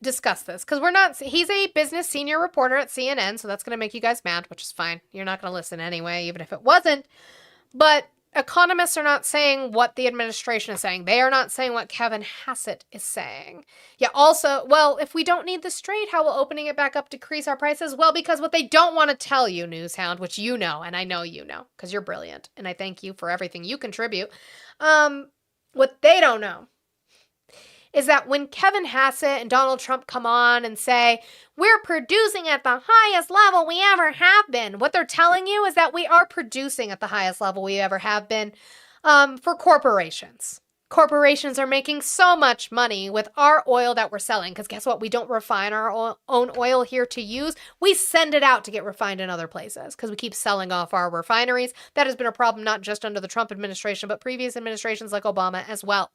discuss this, because he's a business senior reporter at CNN, so that's going to make you guys mad, which is fine. You're not going to listen anyway, even if it wasn't. But economists are not saying what the administration is saying. They are not saying what Kevin Hassett is saying. Yeah, also, well, if we don't need the strait, how will opening it back up decrease our prices? Well, because what they don't want to tell you, Newshound, which you know, and I know you know, because you're brilliant, and I thank you for everything you contribute. What they don't know is that when Kevin Hassett and Donald Trump come on and say, we're producing at the highest level we ever have been, what they're telling you is that we are producing at the highest level we ever have been for corporations. Corporations are making so much money with our oil that we're selling, because guess what? We don't refine our own oil here to use. We send it out to get refined in other places because we keep selling off our refineries. That has been a problem not just under the Trump administration, but previous administrations like Obama as well.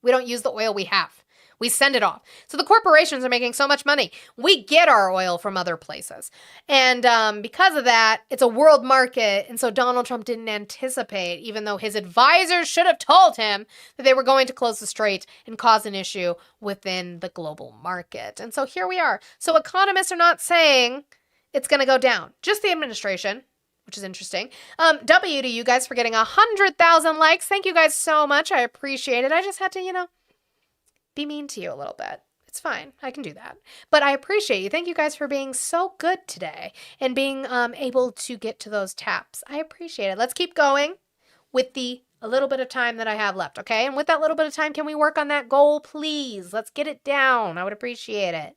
We don't use the oil we have. We send it off. So the corporations are making so much money. We get our oil from other places. And because of that, it's a world market. And so Donald Trump didn't anticipate, even though his advisors should have told him that they were going to close the strait and cause an issue within the global market. And so here we are. So economists are not saying it's going to go down. Just the administration, which is interesting. W to you guys for getting 100,000 likes. Thank you guys so much. I appreciate it. I just had to, be mean to you a little bit. It's fine. I can do that. But I appreciate you. Thank you guys for being so good today and being able to get to those taps. I appreciate it. Let's keep going with a little bit of time that I have left, okay? And with that little bit of time, can we work on that goal, please? Let's get it down. I would appreciate it.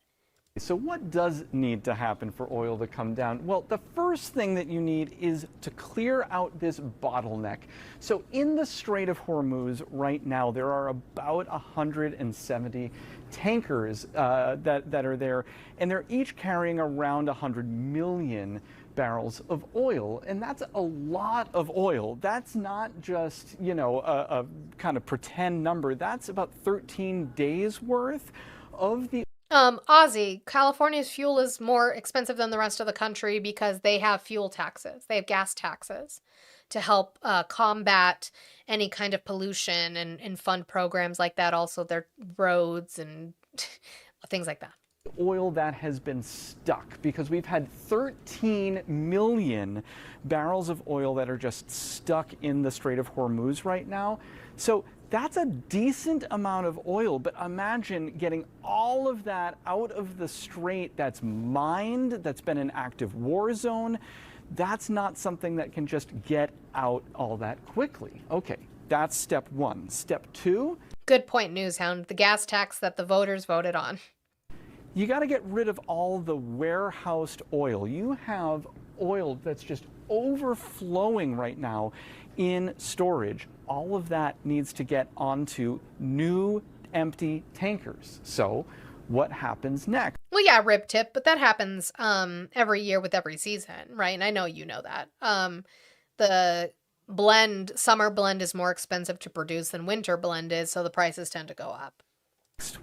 So what does need to happen for oil to come down? Well, the first thing that you need is to clear out this bottleneck. So in the Strait of Hormuz right now, there are about 170 tankers that are there, and they're each carrying around 100 million barrels of oil, and that's a lot of oil. That's not just, a kind of pretend number. That's about 13 days worth of the Ozzy, California's fuel is more expensive than the rest of the country because they have fuel taxes. They have gas taxes to help combat any kind of pollution and fund programs like that. Also, their roads and things like that. Oil that has been stuck because we've had 13 million barrels of oil that are just stuck in the Strait of Hormuz right now. So that's a decent amount of oil, but imagine getting all of that out of the strait that's mined, that's been an active war zone. That's not something that can just get out all that quickly. Okay, that's step one. Step two. Good point, Newshound. The gas tax that the voters voted on. You got to get rid of all the warehoused oil. You have oil that's just overflowing right now in storage. All of that needs to get onto new empty tankers. So what happens next? Well, yeah, rib tip, but that happens every year with every season, right? And I know you know that. The summer blend is more expensive to produce than winter blend is, so the prices tend to go up.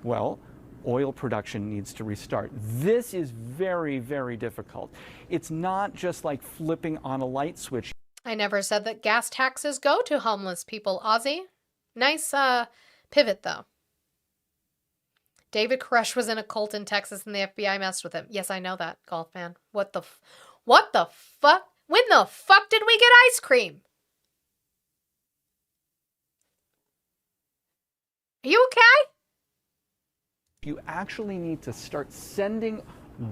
Well, oil production needs to restart. This is very, very difficult. It's not just like flipping on a light switch. I never said that gas taxes go to homeless people, Ozzy. Nice pivot, though. David Koresh was in a cult in Texas and the FBI messed with him. Yes, I know that, golf fan. What the fuck? When the fuck did we get ice cream? Are you okay? You actually need to start sending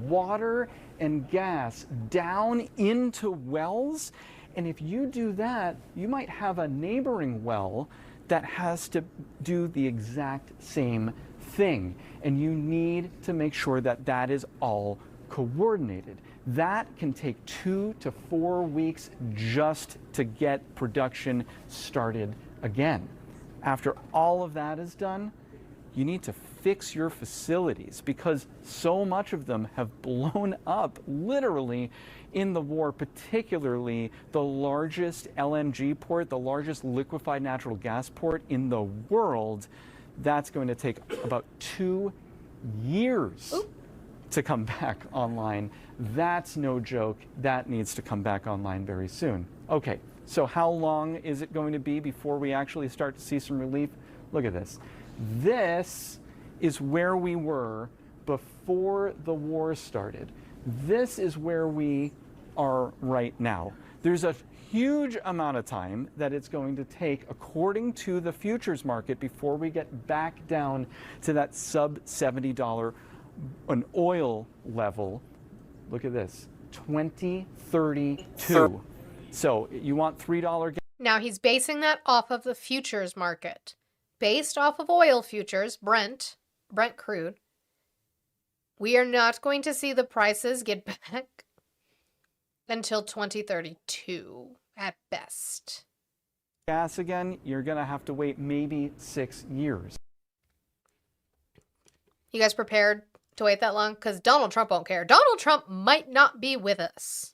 water and gas down into wells. And if you do that, you might have a neighboring well that has to do the exact same thing. And you need to make sure that that is all coordinated. That can take 2 to 4 weeks just to get production started again. After all of that is done, you need to fix your facilities because so much of them have blown up literally in the war, particularly the largest LNG port, the largest liquefied natural gas port in the world. That's going to take about 2 years to come back online. That's no joke. That needs to come back online very soon. Okay, so how long is it going to be before we actually start to see some relief? Look at this. This is where we were before the war started. This is where we are right now. There's a huge amount of time that it's going to take, according to the futures market, before we get back down to that sub $70 an oil level. Look at this, 2032. So you want $3 gas. Now he's basing that off of the futures market. Based off of oil futures, Brent crude. We are not going to see the prices get back until 2032 at best. Gas again, you're going to have to wait maybe 6 years. You guys prepared to wait that long? Because Donald Trump won't care. Donald Trump might not be with us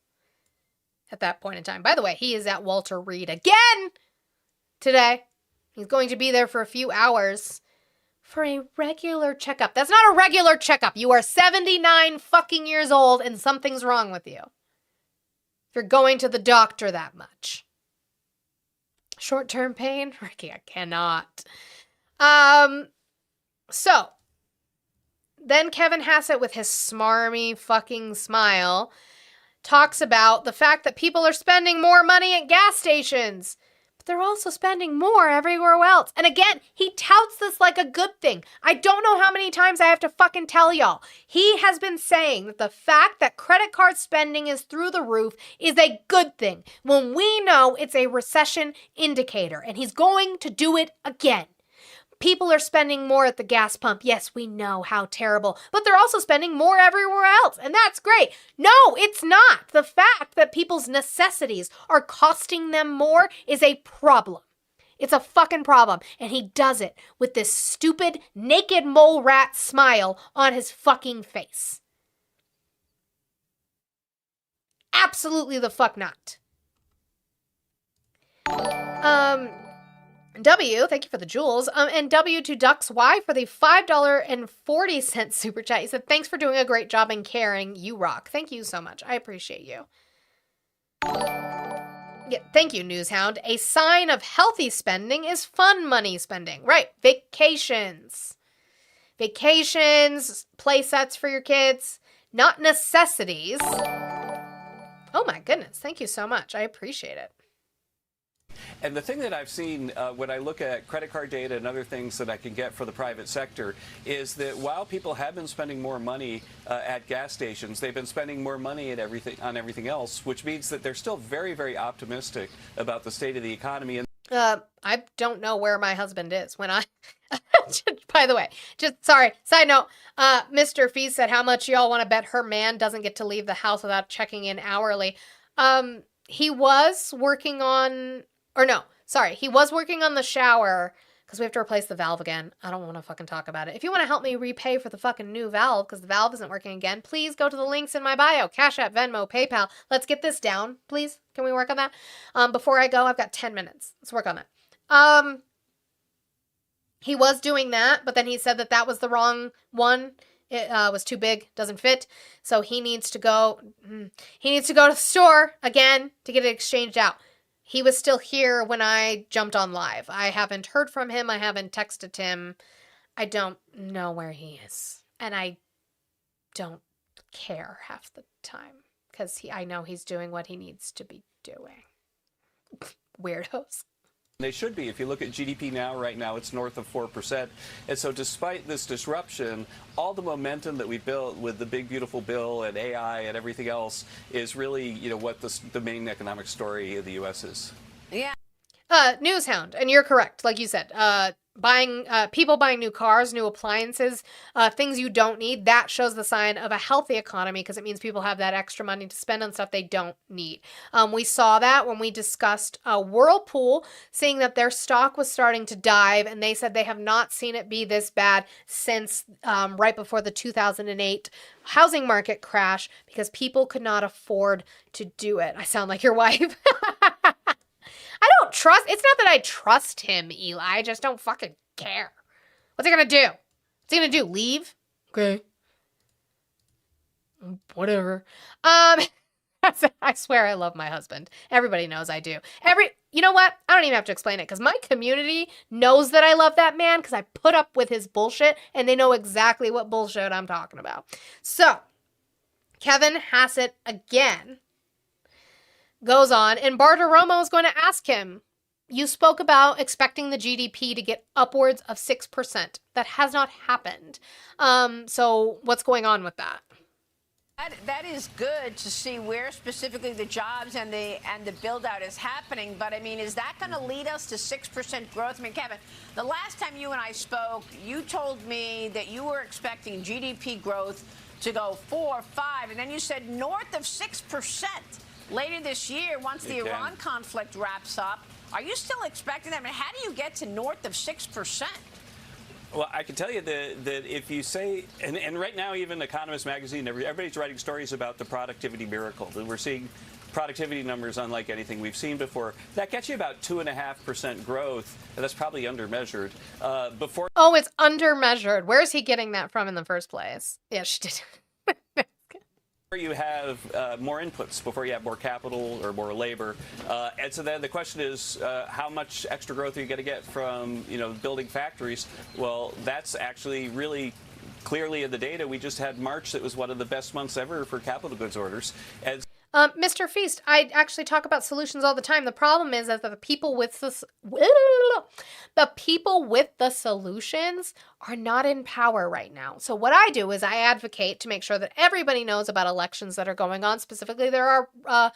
at that point in time. By the way, he is at Walter Reed again today. He's going to be there for a few hours for a regular checkup. That's not a regular checkup. You are 79 fucking years old and something's wrong with you. If you're going to the doctor that much. Short-term pain? Ricky, I cannot. So, then Kevin Hassett with his smarmy fucking smile talks about the fact that people are spending more money at gas stations, but they're also spending more everywhere else. And again, he touts this like a good thing. I don't know how many times I have to fucking tell y'all. He has been saying that the fact that credit card spending is through the roof is a good thing, when we know it's a recession indicator, and he's going to do it again. People are spending more at the gas pump. Yes, we know how terrible, but they're also spending more everywhere else, and that's great. No, it's not. The fact that people's necessities are costing them more is a problem. It's a fucking problem, and he does it with this stupid, naked mole rat smile on his fucking face. Absolutely the fuck not. W, thank you for the jewels. And W to Ducks Y for the $5.40 super chat. He said, thanks for doing a great job and caring. You rock. Thank you so much. I appreciate you. Yeah, thank you, Newshound. A sign of healthy spending is fun money spending. Right. Vacations. Vacations, play sets for your kids, not necessities. Oh my goodness. Thank you so much. I appreciate it. And the thing that I've seen when I look at credit card data and other things that I can get for the private sector is that while people have been spending more money at gas stations, they've been spending more money at everything else, which means that they're still very, very optimistic about the state of the economy. And I don't know where my husband is when I... By the way, just sorry, side note, Mr. Fee said how much y'all want to bet her man doesn't get to leave the house without checking in hourly. He was working on... Or no, sorry, he was working on the shower because we have to replace the valve again. I don't want to fucking talk about it. If you want to help me repay for the fucking new valve because the valve isn't working again, please go to the links in my bio. Cash App, Venmo, PayPal. Let's get this down, please. Can we work on that? Before I go, I've got 10 minutes. Let's work on that. He was doing that, but then he said that that was the wrong one. It was too big, doesn't fit. So he needs to go. He needs to go to the store again to get it exchanged out. He was still here when I jumped on live. I haven't heard from him. I haven't texted him. I don't know where he is. And I don't care half the time because I know he's doing what he needs to be doing. Weirdos. They should be. If you look at GDP now, right now, it's north of 4%. And so despite this disruption, all the momentum that we built with the big, beautiful bill and AI and everything else is really, what the main economic story of the U.S. is. Yeah. Newshound, and you're correct. Like you said, people buying new cars, new appliances, things you don't need, that shows the sign of a healthy economy because it means people have that extra money to spend on stuff they don't need. We saw that when we discussed Whirlpool, seeing that their stock was starting to dive, and they said they have not seen it be this bad since right before the 2008 housing market crash because people could not afford to do it. I sound like your wife. I don't trust, it's not that I trust him, Eli. I just don't fucking care. What's he gonna do? What's he gonna do? Leave? Okay. Whatever. I swear I love my husband. Everybody knows I do. You know what? I don't even have to explain it because my community knows that I love that man because I put up with his bullshit and they know exactly what bullshit I'm talking about. So, Kevin Hassett again goes on, and Bartiromo is going to ask him, you spoke about expecting the GDP to get upwards of 6%. That has not happened. So what's going on with that? That is good to see where specifically the jobs and the build out is happening. But I mean, is that going to lead us to 6% growth? I mean, Kevin, the last time you and I spoke, you told me that you were expecting GDP growth to go 4 or 5, and then you said north of 6% later this year once the Iran conflict wraps up. Are you still expecting that? I mean, how do you get to north of 6%? Well, I can tell you that if you say, and right now even Economist Magazine, everybody's writing stories about the productivity miracle. That we're seeing productivity numbers unlike anything we've seen before. That gets you about 2.5% growth, and that's probably undermeasured. Before. Oh, it's undermeasured. Where is he getting that from in the first place? Yeah, she did. You have more inputs, before you have more capital or more labor, and so then the question is, how much extra growth are you going to get from building factories? Well, that's actually really clearly in the data. We just had March that was one of the best months ever for capital goods orders. And Mr. Feast, I actually talk about solutions all the time. The problem is that the people with the solutions are not in power right now. So what I do is I advocate to make sure that everybody knows about elections that are going on. Specifically, there are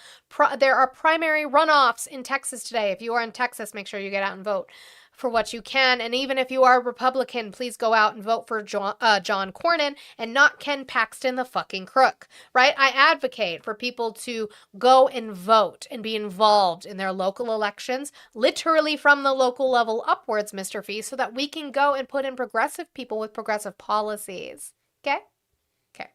primary runoffs in Texas today. If you are in Texas, make sure you get out and vote for what you can. And even if you are a Republican, please go out and vote for John Cornyn and not Ken Paxton, the fucking crook, right? I advocate for people to go and vote and be involved in their local elections, literally from the local level upwards, Mr. Fee, so that we can go and put in progressive people with progressive policies. Okay? Okay.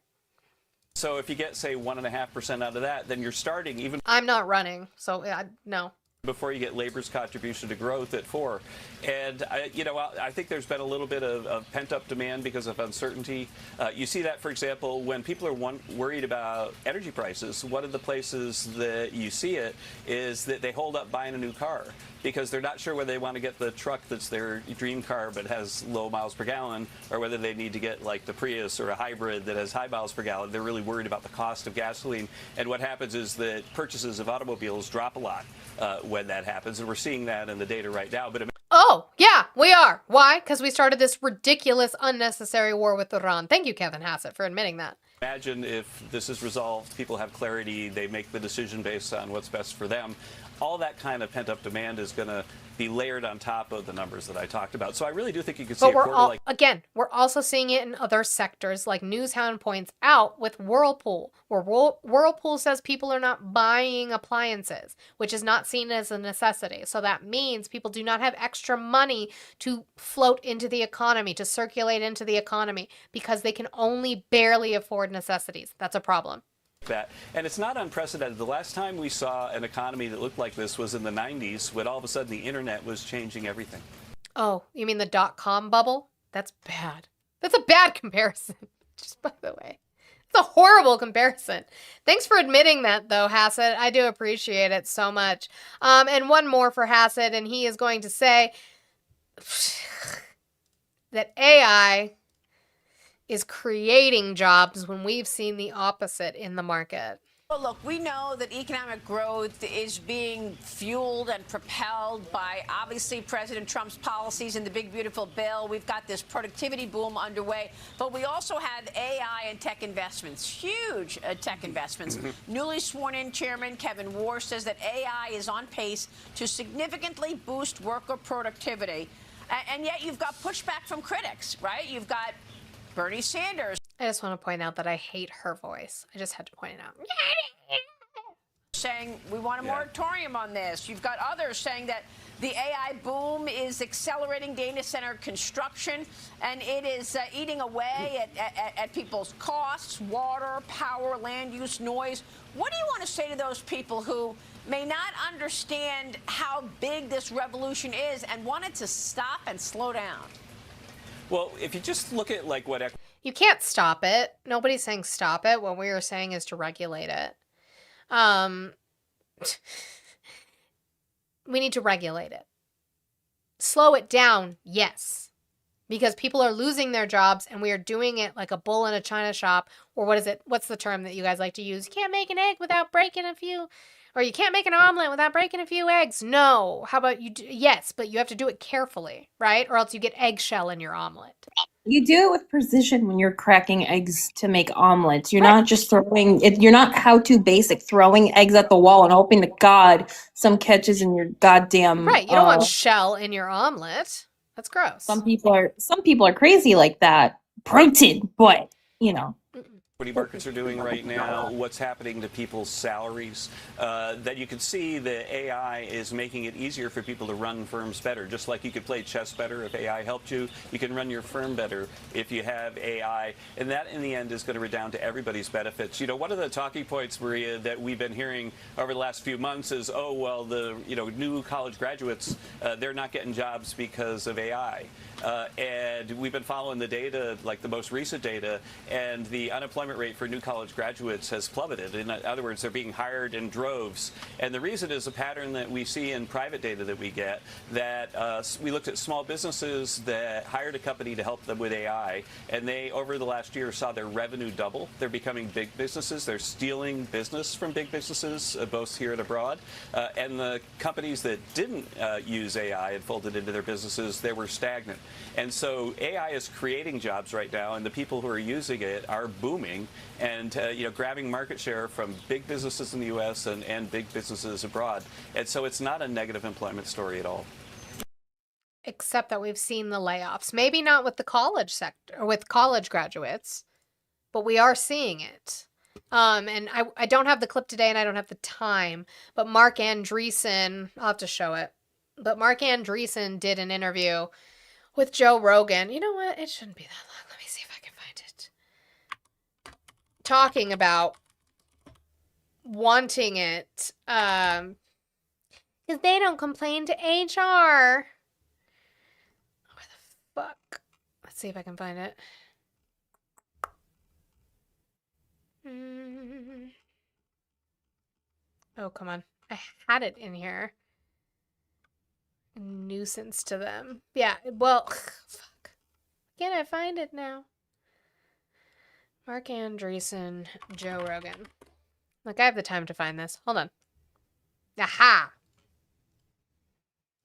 So if you get, say, 1.5% out of that, then you're starting even. I'm not running, so no. Before you get labor's contribution to growth at 4. And, I think there's been a little bit of pent-up demand because of uncertainty. You see that, for example, when people are worried about energy prices, one of the places that you see it is that they hold up buying a new car because they're not sure whether they want to get the truck that's their dream car but has low miles per gallon, or whether they need to get like the Prius or a hybrid that has high miles per gallon. They're really worried about the cost of gasoline. And what happens is that purchases of automobiles drop a lot when that happens, and we're seeing that in the data right now. But oh, yeah, we are. Why? Because we started this ridiculous, unnecessary war with Iran. Thank you, Kevin Hassett, for admitting that. Imagine if this is resolved, people have clarity, they make the decision based on what's best for them. All that kind of pent-up demand is going to be layered on top of the numbers that I talked about. So I really do think you could see a quarter like... Again, we're also seeing it in other sectors, like Newshound points out with Whirlpool, where Whirlpool says people are not buying appliances, which is not seen as a necessity. So that means people do not have extra money to float into the economy, to circulate into the economy, because they can only barely afford necessities. That's a problem. That. And it's not unprecedented. The last time we saw an economy that looked like this was in the 90s, when all of a sudden the internet was changing everything. Oh, you mean the dot-com bubble? That's bad. That's a bad comparison, just by the way. It's a horrible comparison. Thanks for admitting that, though, Hassett. I do appreciate it so much. And one more for Hassett, and he is going to say that AI is creating jobs when we've seen the opposite in the market. Well, look, we know that economic growth is being fueled and propelled by, obviously, President Trump's policies and the big, beautiful bill. We've got this productivity boom underway, but we also have AI and tech investments, huge tech investments. Newly sworn-in Chairman Kevin Warr says that AI is on pace to significantly boost worker productivity. And yet you've got pushback from critics, right? You've got Bernie Sanders. I just want to point out that I hate her voice. I just had to point it out. Saying we want a moratorium on this. You've got others saying that the AI boom is accelerating data center construction, and it is eating away at people's costs, water, power, land use, noise. What do you want to say to those people who may not understand how big this revolution is and want it to stop and slow down? Well, if you just look at like what... You can't stop it. Nobody's saying stop it. What we are saying is to regulate it. We need to regulate it. Slow it down, yes. Because people are losing their jobs and we are doing it like a bull in a china shop. Or what is it? What's the term that you guys like to use? You can't make an egg without breaking a few. Or you can't make an omelet without breaking a few eggs. No. How about you yes, but you have to do it carefully, right? Or else you get eggshell in your omelet. You do it with precision when you're cracking eggs to make omelets. You're not just throwing it. You're not how to basic throwing eggs at the wall and hoping to God some catches in your goddamn. Right. You don't want shell in your omelet. That's gross. Some people are crazy like that. Protein, but you know. Equity markets are doing right now, what's happening to people's salaries, that you can see that AI is making it easier for people to run firms better. Just like you could play chess better if AI helped you, you can run your firm better if you have AI. And that, in the end, is going to redound to everybody's benefits. You know, one of the talking points, Maria, that we've been hearing over the last few months is, oh, well, the new college graduates, they're not getting jobs because of AI. And we've been following the data, like the most recent data, and the unemployment rate for new college graduates has plummeted. In other words, they're being hired in droves. And the reason is a pattern that we see in private data that we get, that we looked at small businesses that hired a company to help them with AI, and they, over the last year, saw their revenue double. They're becoming big businesses. They're stealing business from big businesses, both here and abroad. And the companies that didn't use AI and folded into their businesses, they were stagnant. And so AI is creating jobs right now, and the people who are using it are booming and grabbing market share from big businesses in the U.S. and big businesses abroad. And so it's not a negative employment story at all. Except that we've seen the layoffs. Maybe not with the college sector or with college graduates, but we are seeing it. And I don't have the clip today and I don't have the time, but Mark Andreessen, I'll have to show it, but Mark Andreessen did an interview with Joe Rogan. You know what? It shouldn't be that long. Let me see if I can find it. Talking about wanting it, because they don't complain to HR. Where the fuck? Let's see if I can find it. Oh, come on. I had it in here. Nuisance to them. Yeah, well, fuck. Can't I find it now? Mark Andreessen, Joe Rogan. Look, I have the time to find this. Hold on. Aha!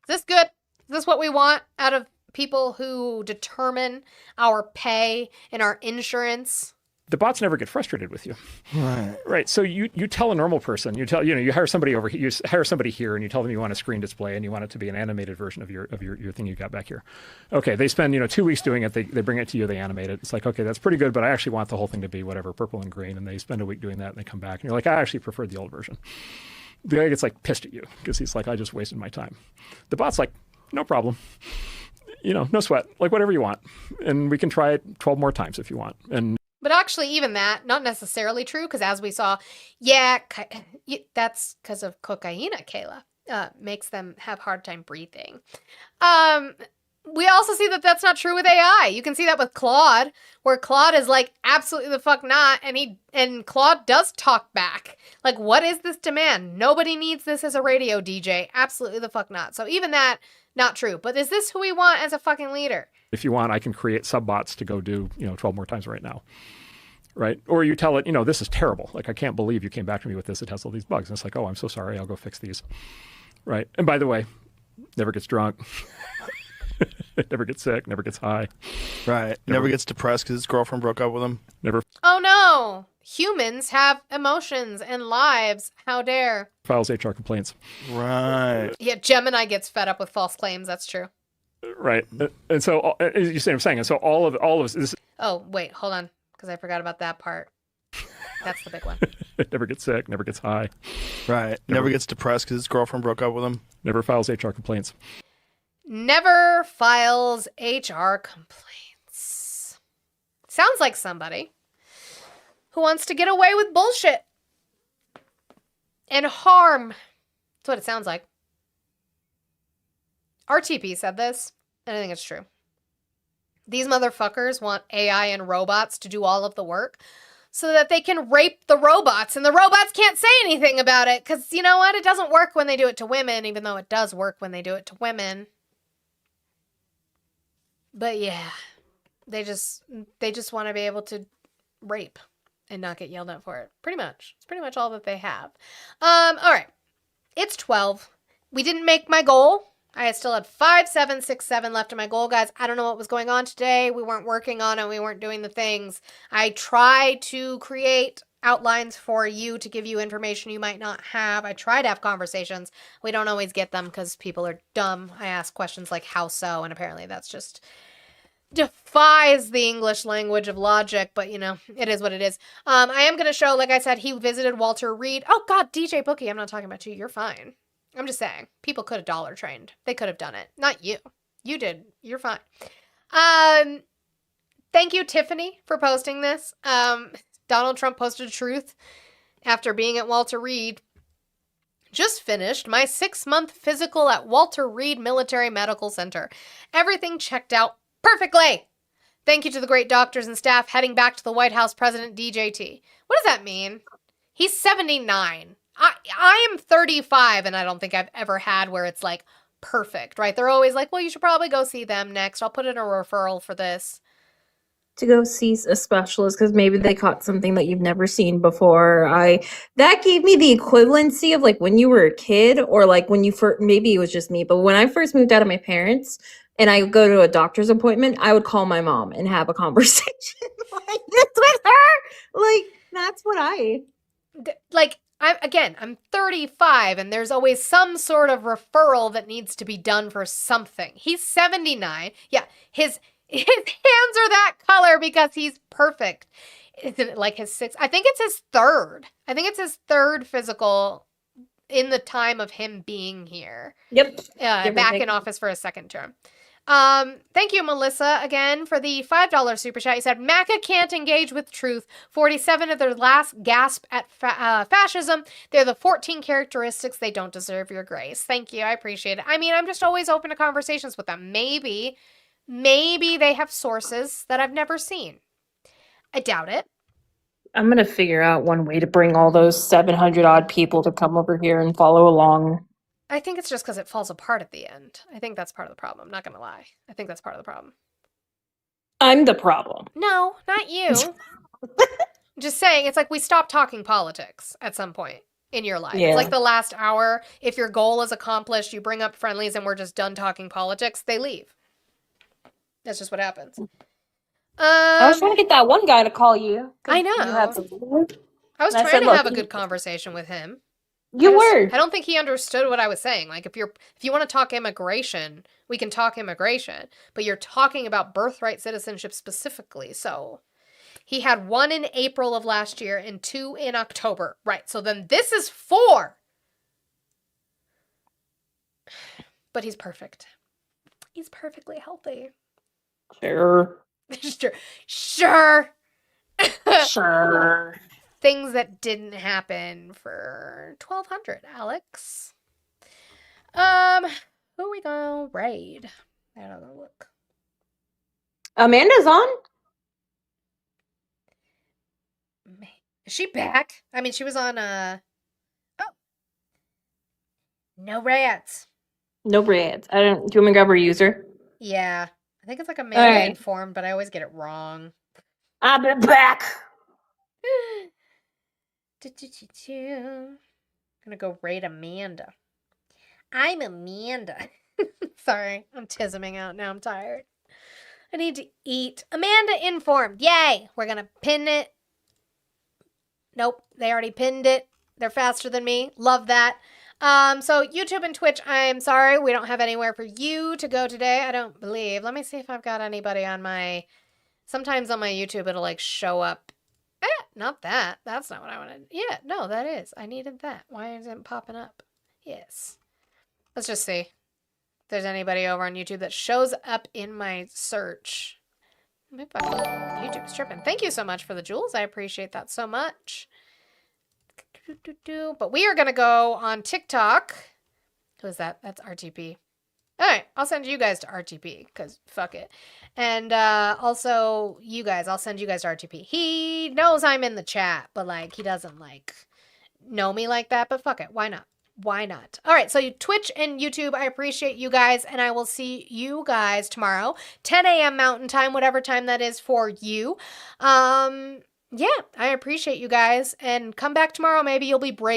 Is this good? Is this what we want out of people who determine our pay and our insurance? The bots never get frustrated with you. Right. Right. So you tell a normal person, you hire somebody over here, you hire somebody here and you tell them you want a screen display and you want it to be an animated version of your thing you got back here. Okay. They spend, 2 weeks doing it. They bring it to you, they animate it. It's like, okay, that's pretty good, but I actually want the whole thing to be whatever, purple and green. And they spend a week doing that and they come back and you're like, I actually preferred the old version. The guy gets like pissed at you because he's like, I just wasted my time. The bot's like, no problem. No sweat, like whatever you want. And we can try it 12 more times if you want. But actually, even that, not necessarily true, because as we saw, yeah, that's because of cocaine, Kayla. Makes them have hard time breathing. We also see that that's not true with AI. You can see that with Claude, where Claude is like, absolutely the fuck not, and Claude does talk back. Like, what is this demand? Nobody needs this as a radio DJ. Absolutely the fuck not. So even that, not true. But is this who we want as a fucking leader? If you want, I can create sub-bots to go do, 12 more times right now. Right? Or you tell it, this is terrible. Like, I can't believe you came back to me with this. It has all these bugs. And it's like, oh, I'm so sorry. I'll go fix these. Right? And by the way, never gets drunk. Never gets sick. Never gets high. Right. Never gets depressed because his girlfriend broke up with him. Never Oh no! Humans have emotions and lives. How dare. Files HR complaints. Right. Yeah, Gemini gets fed up with false claims. That's true. Right. And so, as you say, I'm saying, and so all of this. Oh, wait, hold on. Because I forgot about that part. That's the big one. Never gets sick, never gets high. Right. Never gets depressed because his girlfriend broke up with him. Never files HR complaints. Never files HR complaints. Sounds like somebody who wants to get away with bullshit and harm. That's what it sounds like. RTP said this, and I think it's true. These motherfuckers want AI and robots to do all of the work so that they can rape the robots, and the robots can't say anything about it because, you know what? It doesn't work when they do it to women, even though it does work when they do it to women. But yeah, they just want to be able to rape and not get yelled at for it. Pretty much. It's pretty much all that they have. All right. It's 12. We didn't make my goal. I still had 5, 7, 6, 7 left in my goal, guys. I don't know what was going on today. We weren't working on it. We weren't doing the things. I try to create outlines for you to give you information you might not have. I try to have conversations. We don't always get them because people are dumb. I ask questions like how so, and apparently that's just defies the English language of logic, but you know, it is what it is. I am going to show, like I said, he visited Walter Reed. Oh God, DJ Bookie, I'm not talking about you. You're fine. I'm just saying, people could have dollar trained. They could have done it. Not you. You did. You're fine. Thank you, Tiffany, for posting this. Donald Trump posted truth after being at Walter Reed. Just finished my 6-month physical at Walter Reed Military Medical Center. Everything checked out perfectly. Thank you to the great doctors and staff heading back to the White House, President DJT. What does that mean? He's 79. I am 35, and I don't think I've ever had where it's like perfect, right? They're always like, well, you should probably go see them next. I'll put in a referral for this. To go see a specialist because maybe they caught something that you've never seen before. That gave me the equivalency of like when you were a kid, or like when you first, maybe it was just me, but when I first moved out of my parents and I would go to a doctor's appointment, I would call my mom and have a conversation like this with her. Like that's what I'm 35, and there's always some sort of referral that needs to be done for something. He's 79. Yeah, his hands are that color because he's perfect. Isn't it like his 6th? I think it's his 3rd. I think it's his 3rd physical in the time of him being here. Yep. Back in office for a 2nd term. Thank you, Melissa, again, for the $5 super chat. You said, MACA can't engage with truth. 47 of their last gasp at fascism. They're the 14 characteristics they don't deserve your grace. Thank you. I appreciate it. I mean, I'm just always open to conversations with them. Maybe they have sources that I've never seen. I doubt it. I'm gonna figure out one way to bring all those 700 odd people to come over here and follow along. I think it's just because it falls apart at the end. I think that's part of the problem. I'm not going to lie. I think that's part of the problem. I'm the problem. No, not you. I'm just saying, it's like we stop talking politics at some point in your life. Yeah. It's like the last hour. If your goal is accomplished, you bring up friendlies and we're just done talking politics, they leave. That's just what happens. I was trying to get that one guy to call you. I know. You had some... I was trying to have a good conversation with him. I don't think he understood what I was saying. Like, if you want to talk immigration, we can talk immigration, but you're talking about birthright citizenship specifically. So he had 1 in April of last year and 2 in October. Right. So then this is 4. But he's perfect. He's perfectly healthy. Sure. Sure. Sure. Things that didn't happen for 1200, Alex. Who we gonna raid? I don't know. Look. Amanda's on. Is she back? I mean, she was on. Oh, no rats. No rats. I don't. Do you want me to grab her user? Yeah, I think it's like a Amanda informed, but I always get it wrong. I'll be back. I'm gonna go raid Amanda. I'm Amanda. Sorry, I'm tisming out now. I'm tired. I need to eat. Amanda informed. Yay! We're gonna pin it. Nope, they already pinned it. They're faster than me. Love that. So YouTube and Twitch, I'm sorry, we don't have anywhere for you to go today. I don't believe. Let me see if I've got anybody on my. Sometimes on my YouTube it'll like show up. Not that. That's not what I wanted. Yeah, no, that is. I needed that. Why isn't it popping up? Yes. Let's just see if there's anybody over on YouTube that shows up in my search. Maybe YouTube's tripping. Thank you so much for the jewels. I appreciate that so much. But we are going to go on TikTok. Who is that? That's RTP. All right, I'll send you guys to RTP because fuck it. And also, you guys, I'll send you guys to RTP. He knows I'm in the chat, but like he doesn't like know me like that. But fuck it, why not? Why not? All right, so Twitch and YouTube, I appreciate you guys, and I will see you guys tomorrow, 10 a.m. Mountain Time, whatever time that is for you. Yeah, I appreciate you guys, and come back tomorrow. Maybe you'll be brave